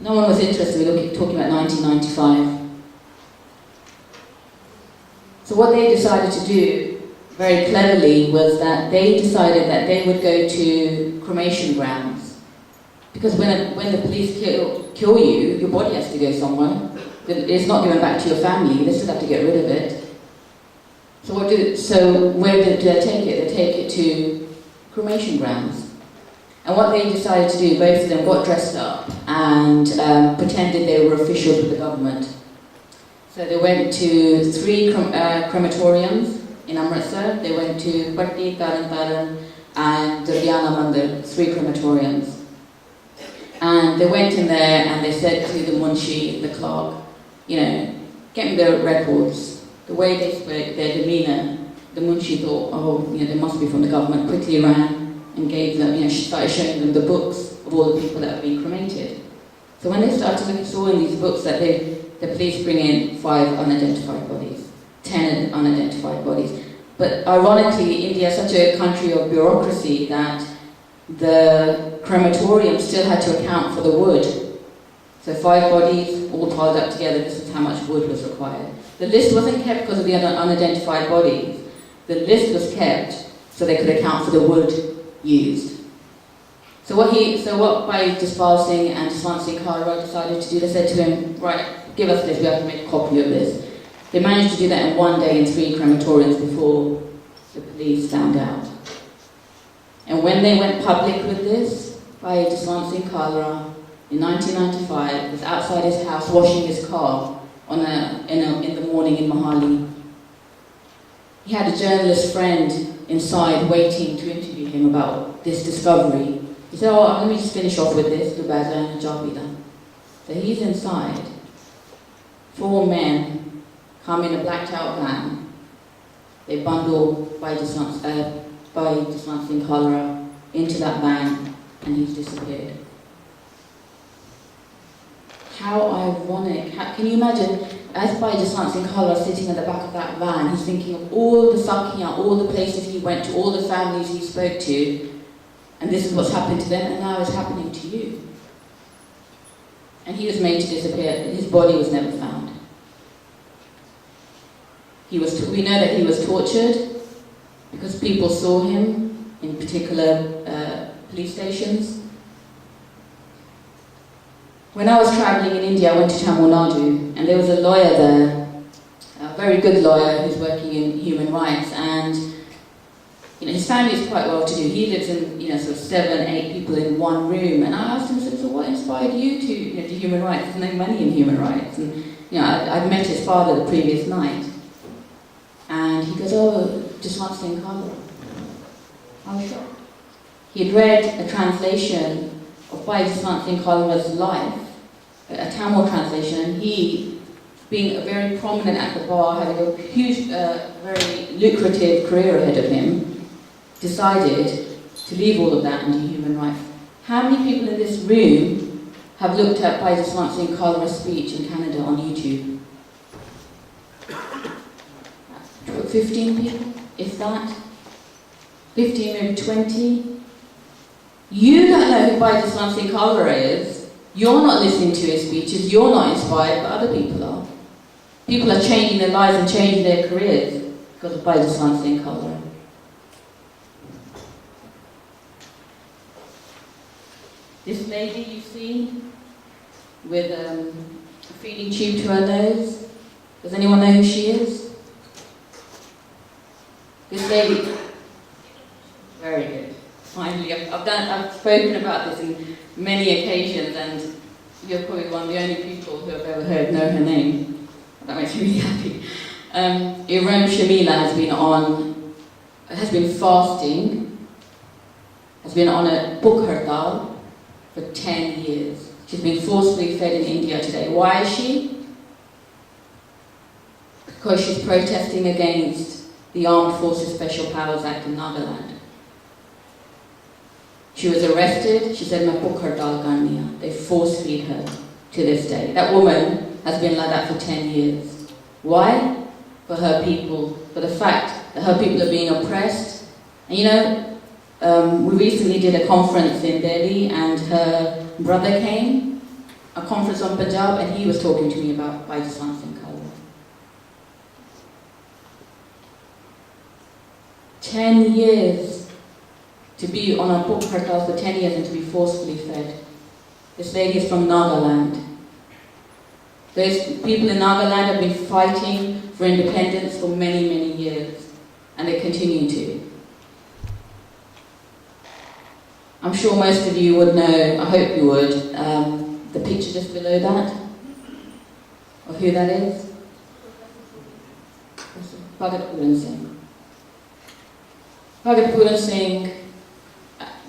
No one was interested. We were talking about 1995. So what they decided to do very cleverly was that they decided that they would go to cremation grounds. Because when the police kill you, your body has to go somewhere. It's not given back to your family, they still have to get rid of it. So where do they take it? They take it to cremation grounds. And what they decided to do, both of them got dressed up and pretended they were officials with the government. So they went to 3 crematoriums in Amritsar. They went to Patti, Taran and Durgiana Mandir, 3 crematoriums. And they went in there and they said to the munshi, the clerk, get me the records. The way they spoke, their demeanour, the munshi thought, they must be from the government, quickly ran and gave them, started showing them the books of all the people that had been cremated. So when they started saw in these books that the police bring in 5 unidentified bodies, 10 unidentified bodies. But ironically, India is such a country of bureaucracy that the crematorium still had to account for the wood. So 5 bodies all piled up together, this is how much wood was required. The list wasn't kept because of the unidentified bodies. The list was kept so they could account for the wood used. So what by Jaswant Singh and Jaswant Singh Kaur decided to do, they said to him, right, give us this, we have to make a copy of this. They managed to do that in one day in 3 crematoriums before the police found out. And when they went public with this, by Jaswant Singh Kaur in 1995 was outside his house washing his car in the morning in Mohali. He had a journalist friend inside waiting to interview him about this discovery. He said, oh, let me just finish off with this, so he's inside. 4 men come in a blacked out van. They bundle by Jaswant Singh Kaur into that van, and he's disappeared. How ironic. Can you imagine, as by Jaswant Singh Kaur sitting at the back of that van, he's thinking of all the Sakiyan, all the places he went to, all the families he spoke to, and this is what's happened to them, and now it's happening to you. And he was made to disappear. His body was never found. We know that he was tortured because people saw him in particular police stations. When I was travelling in India, I went to Tamil Nadu, and there was a lawyer there, a very good lawyer who's working in human rights, and his family is quite well to do. He lives in sort of 7, 8 people in one room, and I asked him, so what inspired you to do human rights? There's no money in human rights, and I'd met his father the previous night, and he goes, oh, Jaswant Singh Kaur. I was shocked. He had read a translation of Bhai Jaswant Singh Kaur's life, a Tamil translation, and he, being a very prominent at the bar, having a huge, very lucrative career ahead of him, decided to leave all of that and do human rights. How many people in this room have looked at Bhai Jaswant Singh Kaur's speech in Canada on YouTube? 15 people, if that. 15, maybe 20. You don't know who Bhai Jaswant Singh Kaur is. You're not listening to his speeches. You're not inspired, but other people are. People are changing their lives and changing their careers because of Bhai Jaswant Singh Kaur. This lady you see with a feeding tube to her nose. Does anyone know who she is? This lady. Very good. Finally, I've spoken about this in many occasions, and you're probably one of the only people who I've ever know her name. That makes me really happy. Iram Shamila has been fasting, has been on a book hartal for 10 years. She's been forcibly fed in India today. Why is she? Because she's protesting against the Armed Forces Special Powers Act in Nagaland. She was arrested. She said, "Main bhukh hartal karni hai." They force feed her to this day. That woman has been like that for 10 years. Why? For her people, for the fact that her people are being oppressed. And we recently did a conference in Delhi, and her brother came, a conference on Punjab, and he was talking to me about Bhai Jaswant Singh Kaur. 10 years to be on a book hartal for 10 years and to be forcefully fed. This lady is from Nagaland. Those people in Nagaland have been fighting for independence for many, many years, and they continue to. I'm sure most of you would know, I hope you would, the picture just below that, of who that is. Bhagat Pooran Singh. Bhagat Pooran Singh,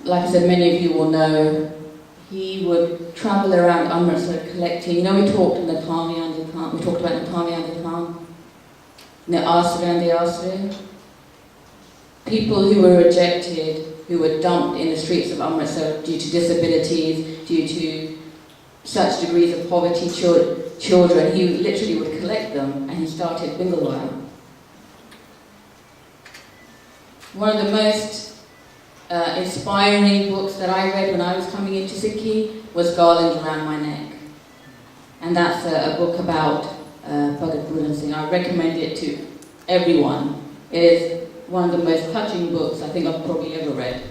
like I said, many of you will know, he would travel around Amritsar collecting. We talked about Natami and the Asra and the Asra. People who were rejected, who were dumped in the streets of Amritsar due to disabilities, due to such degrees of poverty, children, he literally would collect them, and he started Bingalwaya. One of the most inspiring books that I read when I was coming into Sikhi was Garland Around My Neck. And that's a book about Bhagat Pooran Singh. I recommend it to everyone. It is one of the most touching books I think I've probably ever read.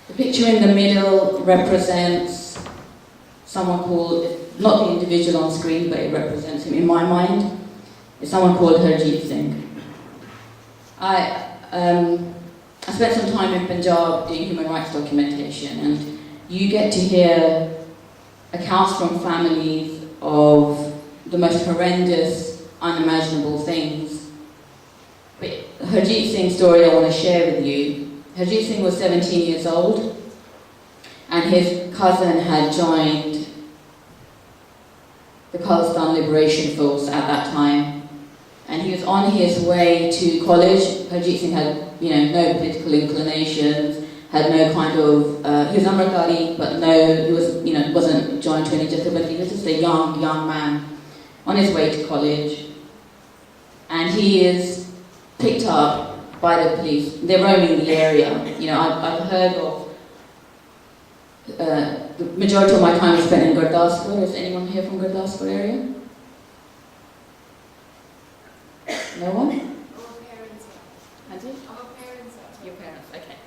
The picture in the middle represents someone called, not the individual on screen, but it represents him in my mind. It's someone called Harjeet Singh. I spent some time in Punjab doing human rights documentation, and you get to hear accounts from families of the most horrendous, unimaginable things. But Harjeet Singh's story I want to share with you. Harjeet Singh was 17 years old, and his cousin had joined the Khalsa Liberation Force at that time, and he was on his way to college. Harjeet Singh had, no political inclinations, had no kind of, he was Amritari, but no, he was, wasn't joined to any Jathebandi. He was just a young man on his way to college, and he is picked up by the police. They're roaming the area. I've heard of, the majority of my time is spent in Gurdaspur. Is anyone here from Gurdaspur area? No one? Our parents are. Has it? Our parents are. Your parents, okay.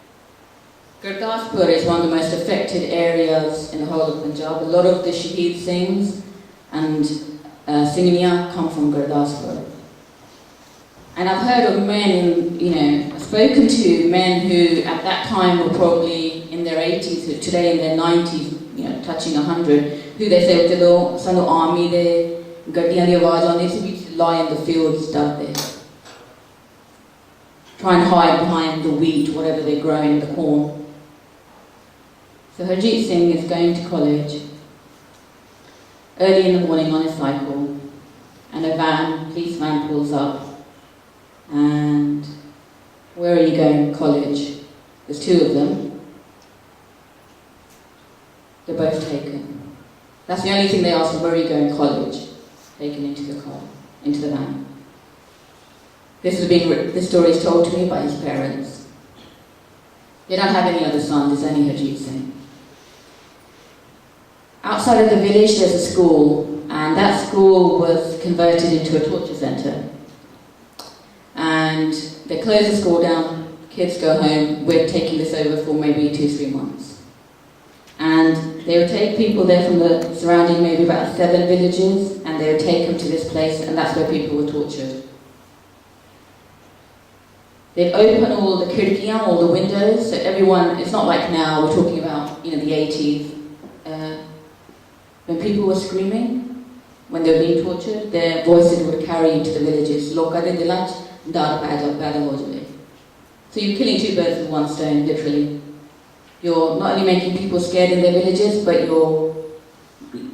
Gurdaspur is one of the most affected areas in the whole of Punjab. A lot of the Shaheed Singhs and Singhaniya come from Gurdaspur. And I've heard of men, I've spoken to men who at that time were probably in their 80s, who today in their 90s, touching 100, who they say, "Jado sanu army de gaddiyan di awaaz aandi si, we used to lie in the fields, there, try and hide behind the wheat, whatever they're growing, the corn." So Harjeet Singh is going to college early in the morning on his cycle, and a police van pulls up. And where are you going? College. There's two of them. They're both taken. That's the only thing they ask, where are you going? College. Taken into the car, into the van. This story is told to me by his parents. They don't have any other sons, there's only Harjeet Singh. Outside of the village there's a school, and that school was converted into a torture centre. And they close the school down, kids go home, we're taking this over for maybe 2-3 months. And they would take people there from the surrounding, maybe about 7 villages, and they would take them to this place, and that's where people were tortured. They'd open all the khirkiyan, all the windows, so everyone, it's not like now, we're talking about, the 80s. When people were screaming, when they were being tortured, their voices would carry into the villages. So you're killing 2 birds with 1 stone, literally. You're not only making people scared in their villages, but you're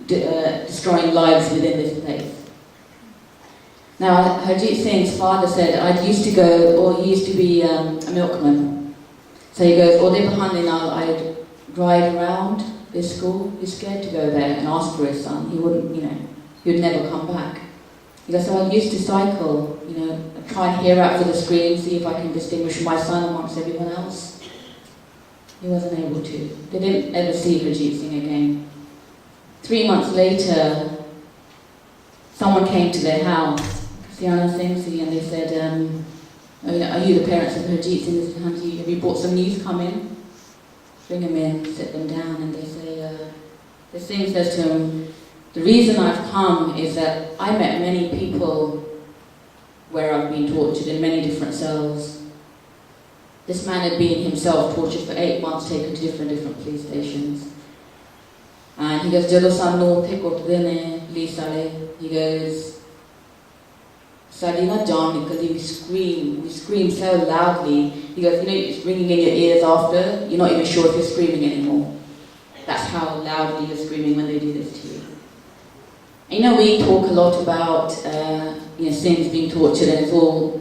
destroying lives within this place. Now, Harjeet Singh's father said, he used to be a milkman. So he goes, I'd drive around this school. He's scared to go there and ask for his son. He wouldn't, he would never come back. He goes, so I used to cycle, try and hear out for the screen, see if I can distinguish my son amongst everyone else. He wasn't able to. They didn't ever see Harjeet Singh again. 3 months later, someone came to their house, Siana Singh, and they said, are you the parents of Harjeet Singh? Have you brought some news? Come in. Bring them in, sit them down, and they say, the Singh says to him, the reason I've come is that I met many people where I've been tortured in many different cells. This man had been himself tortured for 8 months, taken to different police stations. And he goes, Jado sanu the kutde ne police wale, he goes, Sadi na jaan nikaldi, we scream so loudly. He goes, it's ringing in your ears after, you're not even sure if you're screaming anymore. That's how loudly you're screaming when they do this to you. And we talk a lot about Singhs being tortured, and it's all.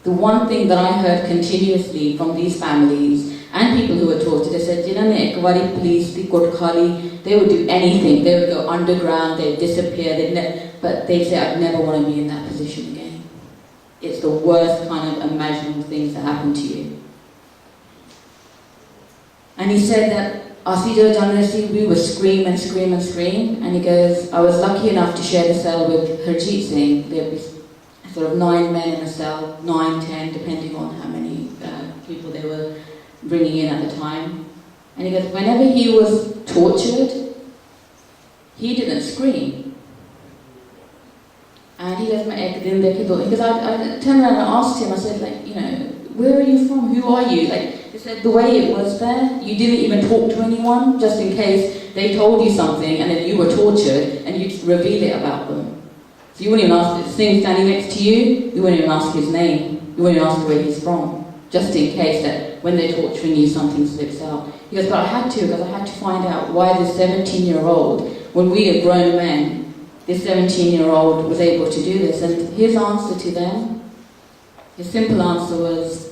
The one thing that I heard continuously from these families and people who were tortured, they said, police, they would do anything. They would go underground, they'd disappear, but they'd say, I'd never want to be in that position again. It's the worst kind of imaginable things that happen to you. And he said that Asi jo janne si, we would scream and scream and scream. And he goes, I was lucky enough to share the cell with Harjeet Singh. There'd be sort of 9 men in a cell, 9, 10, depending on how many people they were bringing in at the time. And he goes, whenever he was tortured, he didn't scream. And he goes, because I turned around and asked him, I said, like, you know, where are you from? Who are you? Like, he said, the way it was there, you didn't even talk to anyone, just in case they told you something and then you were tortured and you'd reveal it about them. So you wouldn't even ask, the thing standing next to you wouldn't even ask his name. You wouldn't even ask where he's from, just in case that when they're torturing you, something slips out. He goes, but I had to, because I had to find out why this 17-year-old, when we are grown men, this 17-year-old was able to do this. And his answer to them, his simple answer was,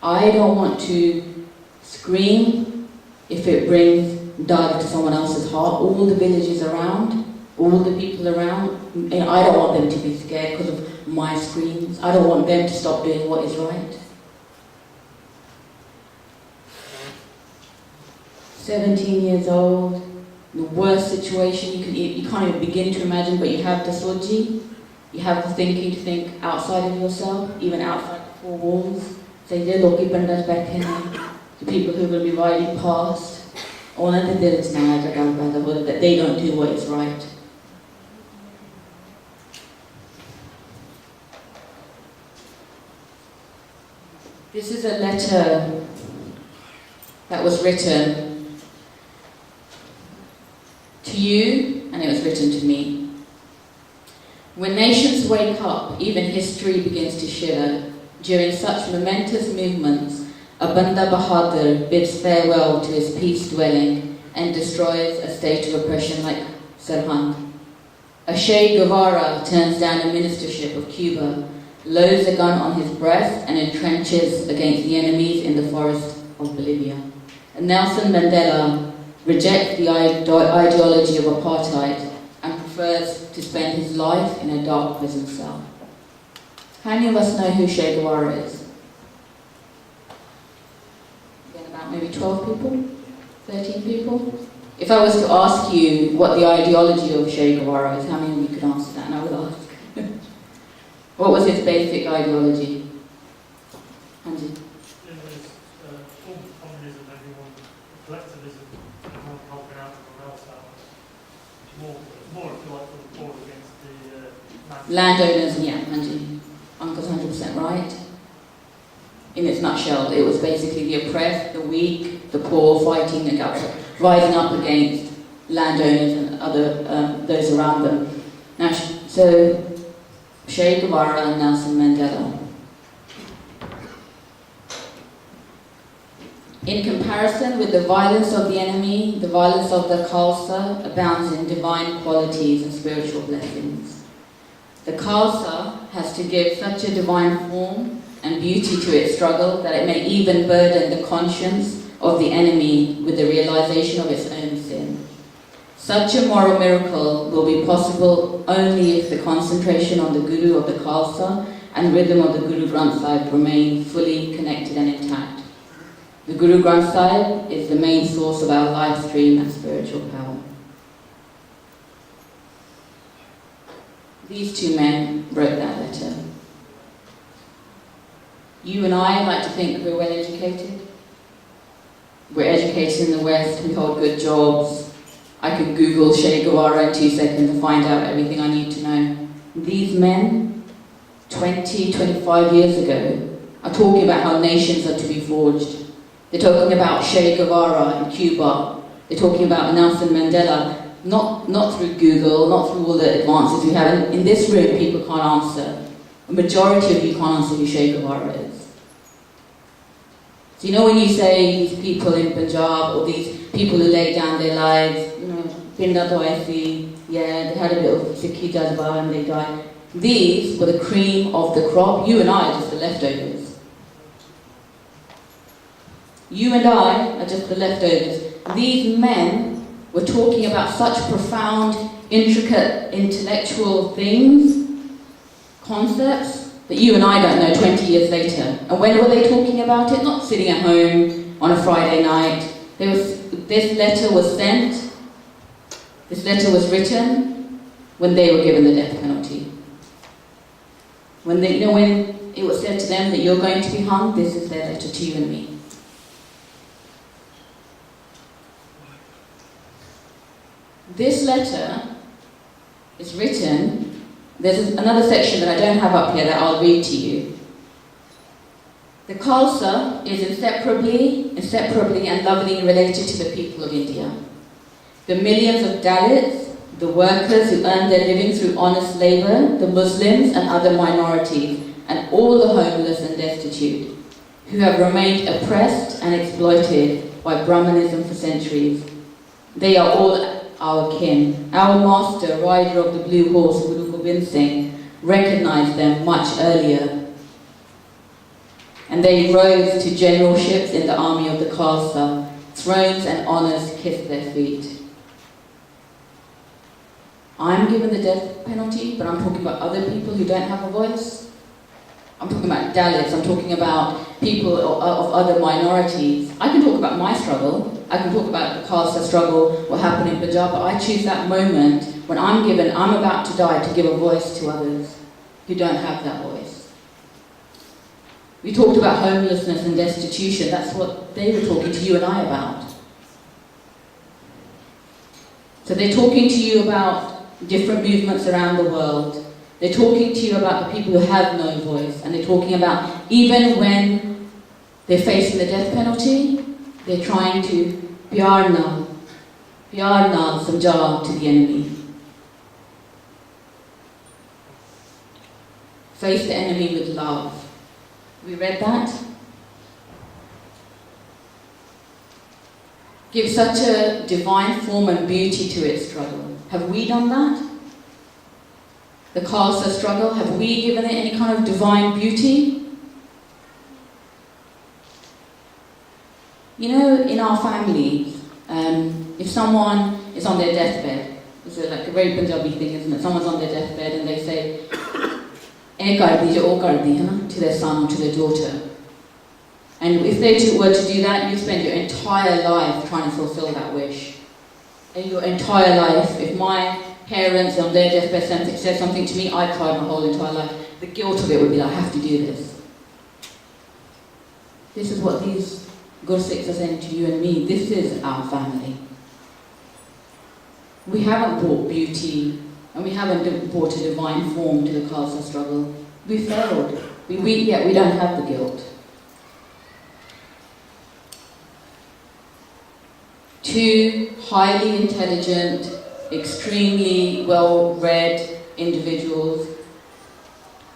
I don't want to scream if it brings dagh to someone else's heart. All the villages around, all the people around, I don't want them to be scared because of my screams. I don't want them to stop doing what is right. 17 years old, the worst situation you can't even begin to imagine, but you have the soji, you have the thinking to think outside of yourself, even outside the 4 walls. Say, the people who will be riding past, that they don't do what is right. This is a letter that was written to you, and it was written to me. When nations wake up, even history begins to shiver. During such momentous movements, a Banda Bahadur bids farewell to his peace dwelling and destroys a state of oppression like Sirhind. A Che Guevara turns down a ministership of Cuba, loads a gun on his breast and entrenches against the enemies in the forest of Bolivia. And Nelson Mandela rejects the ideology of apartheid and prefers to spend his life in a dark prison cell. How many of us know who Che Guevara is? Again, about maybe 12 people? 13 people? If I was to ask you what the ideology of Che Guevara is, how many of you could answer that? And I would ask. What was his basic ideology? Andy? It was form of communism, everyone, collectivism, everyone helping out everyone else out. More if you like, for the poor against the landowners, yeah, Andy. Uncle's 100% right. In its nutshell, it was basically the oppressed, the weak, the poor fighting against, rising up against landowners and other those around them. Now, so Che Guevara and Nelson Mandela. In comparison with the violence of the enemy, the violence of the Khalsa abounds in divine qualities and spiritual blessings. The Khalsa has to give such a divine form and beauty to its struggle that it may even burden the conscience of the enemy with the realization of its own sin. Such a moral miracle will be possible only if the concentration on the Guru of the Khalsa and rhythm of the Guru Granth Sahib remain fully connected and intact. The Guru Granth Sahib is the main source of our life stream and spiritual power. These 2 men wrote that letter. You and I like to think we're well educated. We're educated in the West, we hold good jobs. I could Google Che Guevara in 2 seconds and find out everything I need to know. These men, 20, 25 years ago, are talking about how nations are to be forged. They're talking about Che Guevara in Cuba. They're talking about Nelson Mandela. Not through Google, not through all the advances we have. In this room, people can't answer. A majority of you can't answer who Che Guevara is. So you know when you say these people in Punjab, or these people who laid down their lives, you know, Pinda Toisi, yeah, they had a bit of Sikhi Jazba and they died. These were the cream of the crop. You and I are just the leftovers. You and I are just the leftovers. These men were talking about such profound, intricate, intellectual things, concepts, that you and I don't know 20 years later. And when were they talking about it? Not sitting at home on a Friday night, This letter was sent, this letter was written when they were given the death penalty. When it was said to them that you're going to be hung, this is their letter to you and me. This letter is written, there's another section that I don't have up here that I'll read to you. The Khalsa is inseparably and lovingly related to the people of India. The millions of Dalits, the workers who earn their living through honest labour, the Muslims and other minorities, and all the homeless and destitute, who have remained oppressed and exploited by Brahmanism for centuries. They are all our kin. Our master, rider of the blue horse, Guru Gobind Singh, recognized them much earlier. And they rose to generalships in the army of the Khalsa. Thrones and honours kissed their feet. I'm given the death penalty, but I'm talking about other people who don't have a voice. I'm talking about Dalits, I'm talking about people of other minorities. I can talk about my struggle, I can talk about the Khalsa struggle, what happened in Punjab, but I choose that moment when I'm about to die to give a voice to others who don't have that voice. We talked about homelessness and destitution, that's what they were talking to you and I about. So they're talking to you about different movements around the world. They're talking to you about the people who have no voice, and they're talking about even when they're facing the death penalty, they're trying to pyar naal samjha to the enemy. Face the enemy with love. We read that? Give such a divine form and beauty to its struggle. Have we done that? The Khalsa struggle, have we given it any kind of divine beauty? You know, in our families, if someone is on their deathbed, it's like a very Punjabi thing, isn't it? Someone's on their deathbed and they say, "Eh kar di, oh kar di," to their son or to their daughter. And if they were to do that, you spend your entire life trying to fulfill that wish. And your entire life, if my parents on their deathbed said something to me, I cried my whole entire life. The guilt of it would be like, I have to do this. This is what these Gursikhs are saying to you and me. This is our family. We haven't brought beauty, and we haven't brought a divine form to the Khalsa struggle. We failed. Yet we don't have the guilt. Two highly intelligent, extremely well-read individuals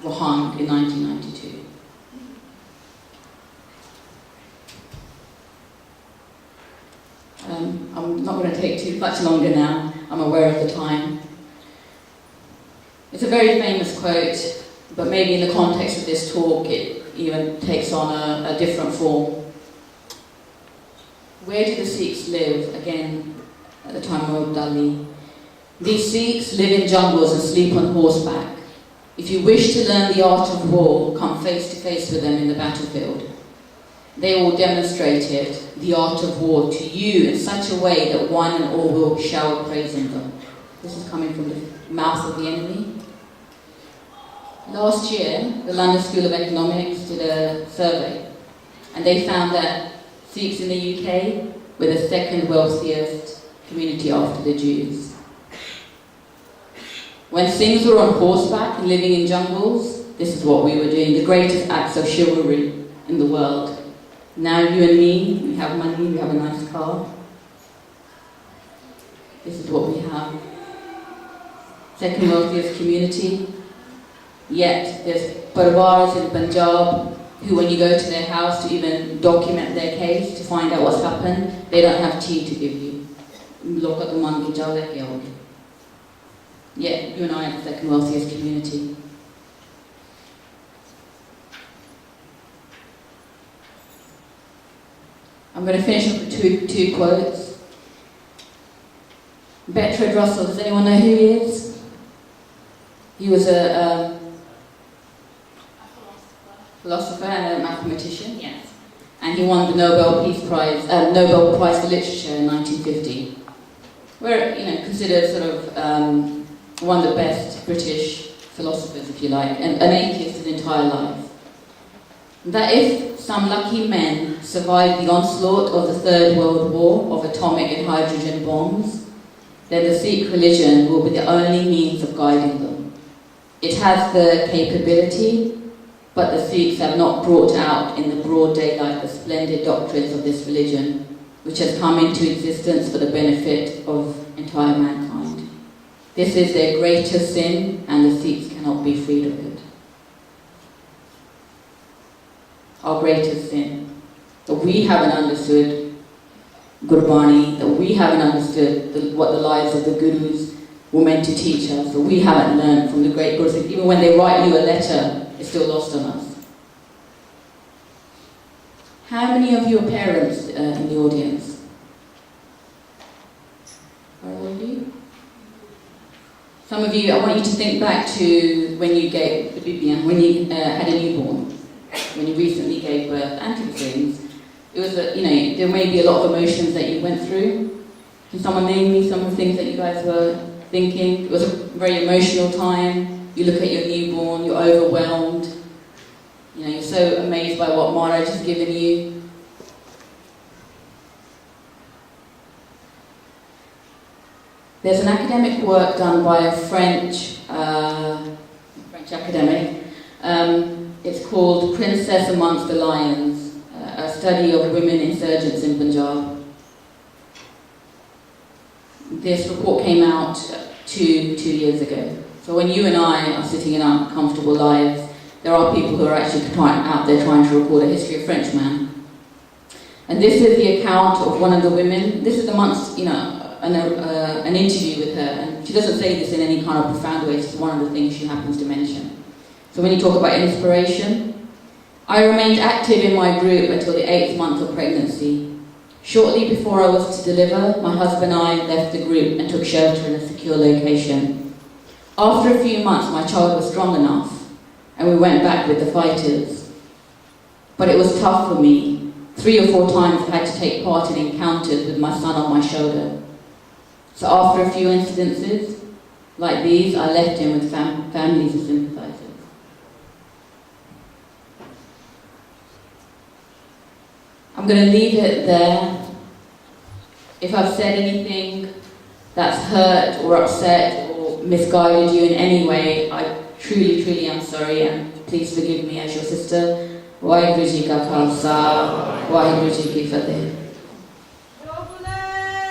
were hung in 1992. I'm not going to take too much longer now. I'm aware of the time. It's a very famous quote, but maybe in the context of this talk it even takes on a different form. Where do the Sikhs live? Again, at the time of Dali. These Sikhs live in jungles and sleep on horseback. If you wish to learn the art of war, come face to face with them in the battlefield. They will demonstrate it, the art of war, to you in such a way that one and all will shower praise in them. This is coming from the mouth of the enemy. Last year, the London School of Economics did a survey, and they found that Sikhs in the UK were the second wealthiest community after the Jews. When Singhs were on horseback and living in jungles, this is what we were doing, the greatest acts of chivalry in the world. Now you and me, we have money, we have a nice car. This is what we have. Second wealthiest community. Yet there's parwars in Punjab who, when you go to their house to even document their case, to find out what's happened, they don't have tea to give you. Yet you and I are the second wealthiest community. I'm going to finish up with two quotes. Bertrand Russell, does anyone know who he is? He was a philosopher and a mathematician, yes. And and he won the Nobel Prize for Literature in 1950. We're considered sort of one of the best British philosophers, if you like, and an atheist his entire life. That if some lucky men survived the onslaught of the Third World War of atomic and hydrogen bombs, then the Sikh religion will be the only means of guiding them. It has the capability, but the Sikhs have not brought out in the broad daylight the splendid doctrines of this religion, which has come into existence for the benefit of entire mankind. This is their greatest sin, and the Sikhs cannot be freed of it. Our greatest sin. That we haven't understood Gurbani, that we haven't understood what the lives of the Gurus were meant to teach us, that we haven't learned from the great Gurus. Even when they write you a letter, it's still lost on us. How many of you are parents in the audience? Are all of you? Some of you, I want you to think back to when you gave the Bibi, when you had a newborn, when you recently gave birth, and to the things. It was there may be a lot of emotions that you went through. Can someone name me some of the things that you guys were thinking? It was a very emotional time. You look at your newborn, you're overwhelmed. You're so amazed by what Maharaj has given you. There's an academic work done by a French academic. It's called Princess Amongst the Lions, a study of women insurgents in Punjab. This report came out two years ago. So when you and I are sitting in our comfortable lives, there are people who are actually out there trying to record a history of Frenchman. And this is the account of one of the women. This is amongst, an interview with her. And she doesn't say this in any kind of profound way, it's just one of the things she happens to mention. So when you talk about inspiration, I remained active in my group until the 8th month of pregnancy. Shortly before I was to deliver, my husband and I left the group and took shelter in a secure location. After a few months, my child was strong enough, and we went back with the fighters. But it was tough for me. 3 or 4 times I had to take part in encounters with my son on my shoulder. So after a few incidences like these, I left him with families of sympathizers. I'm going to leave it there. If I've said anything that's hurt or upset or misguided you in any way, I truly, truly am sorry, and please forgive me as your sister. Waheguru Ji Ka Khalsa, Waheguru Ji Ki Fateh.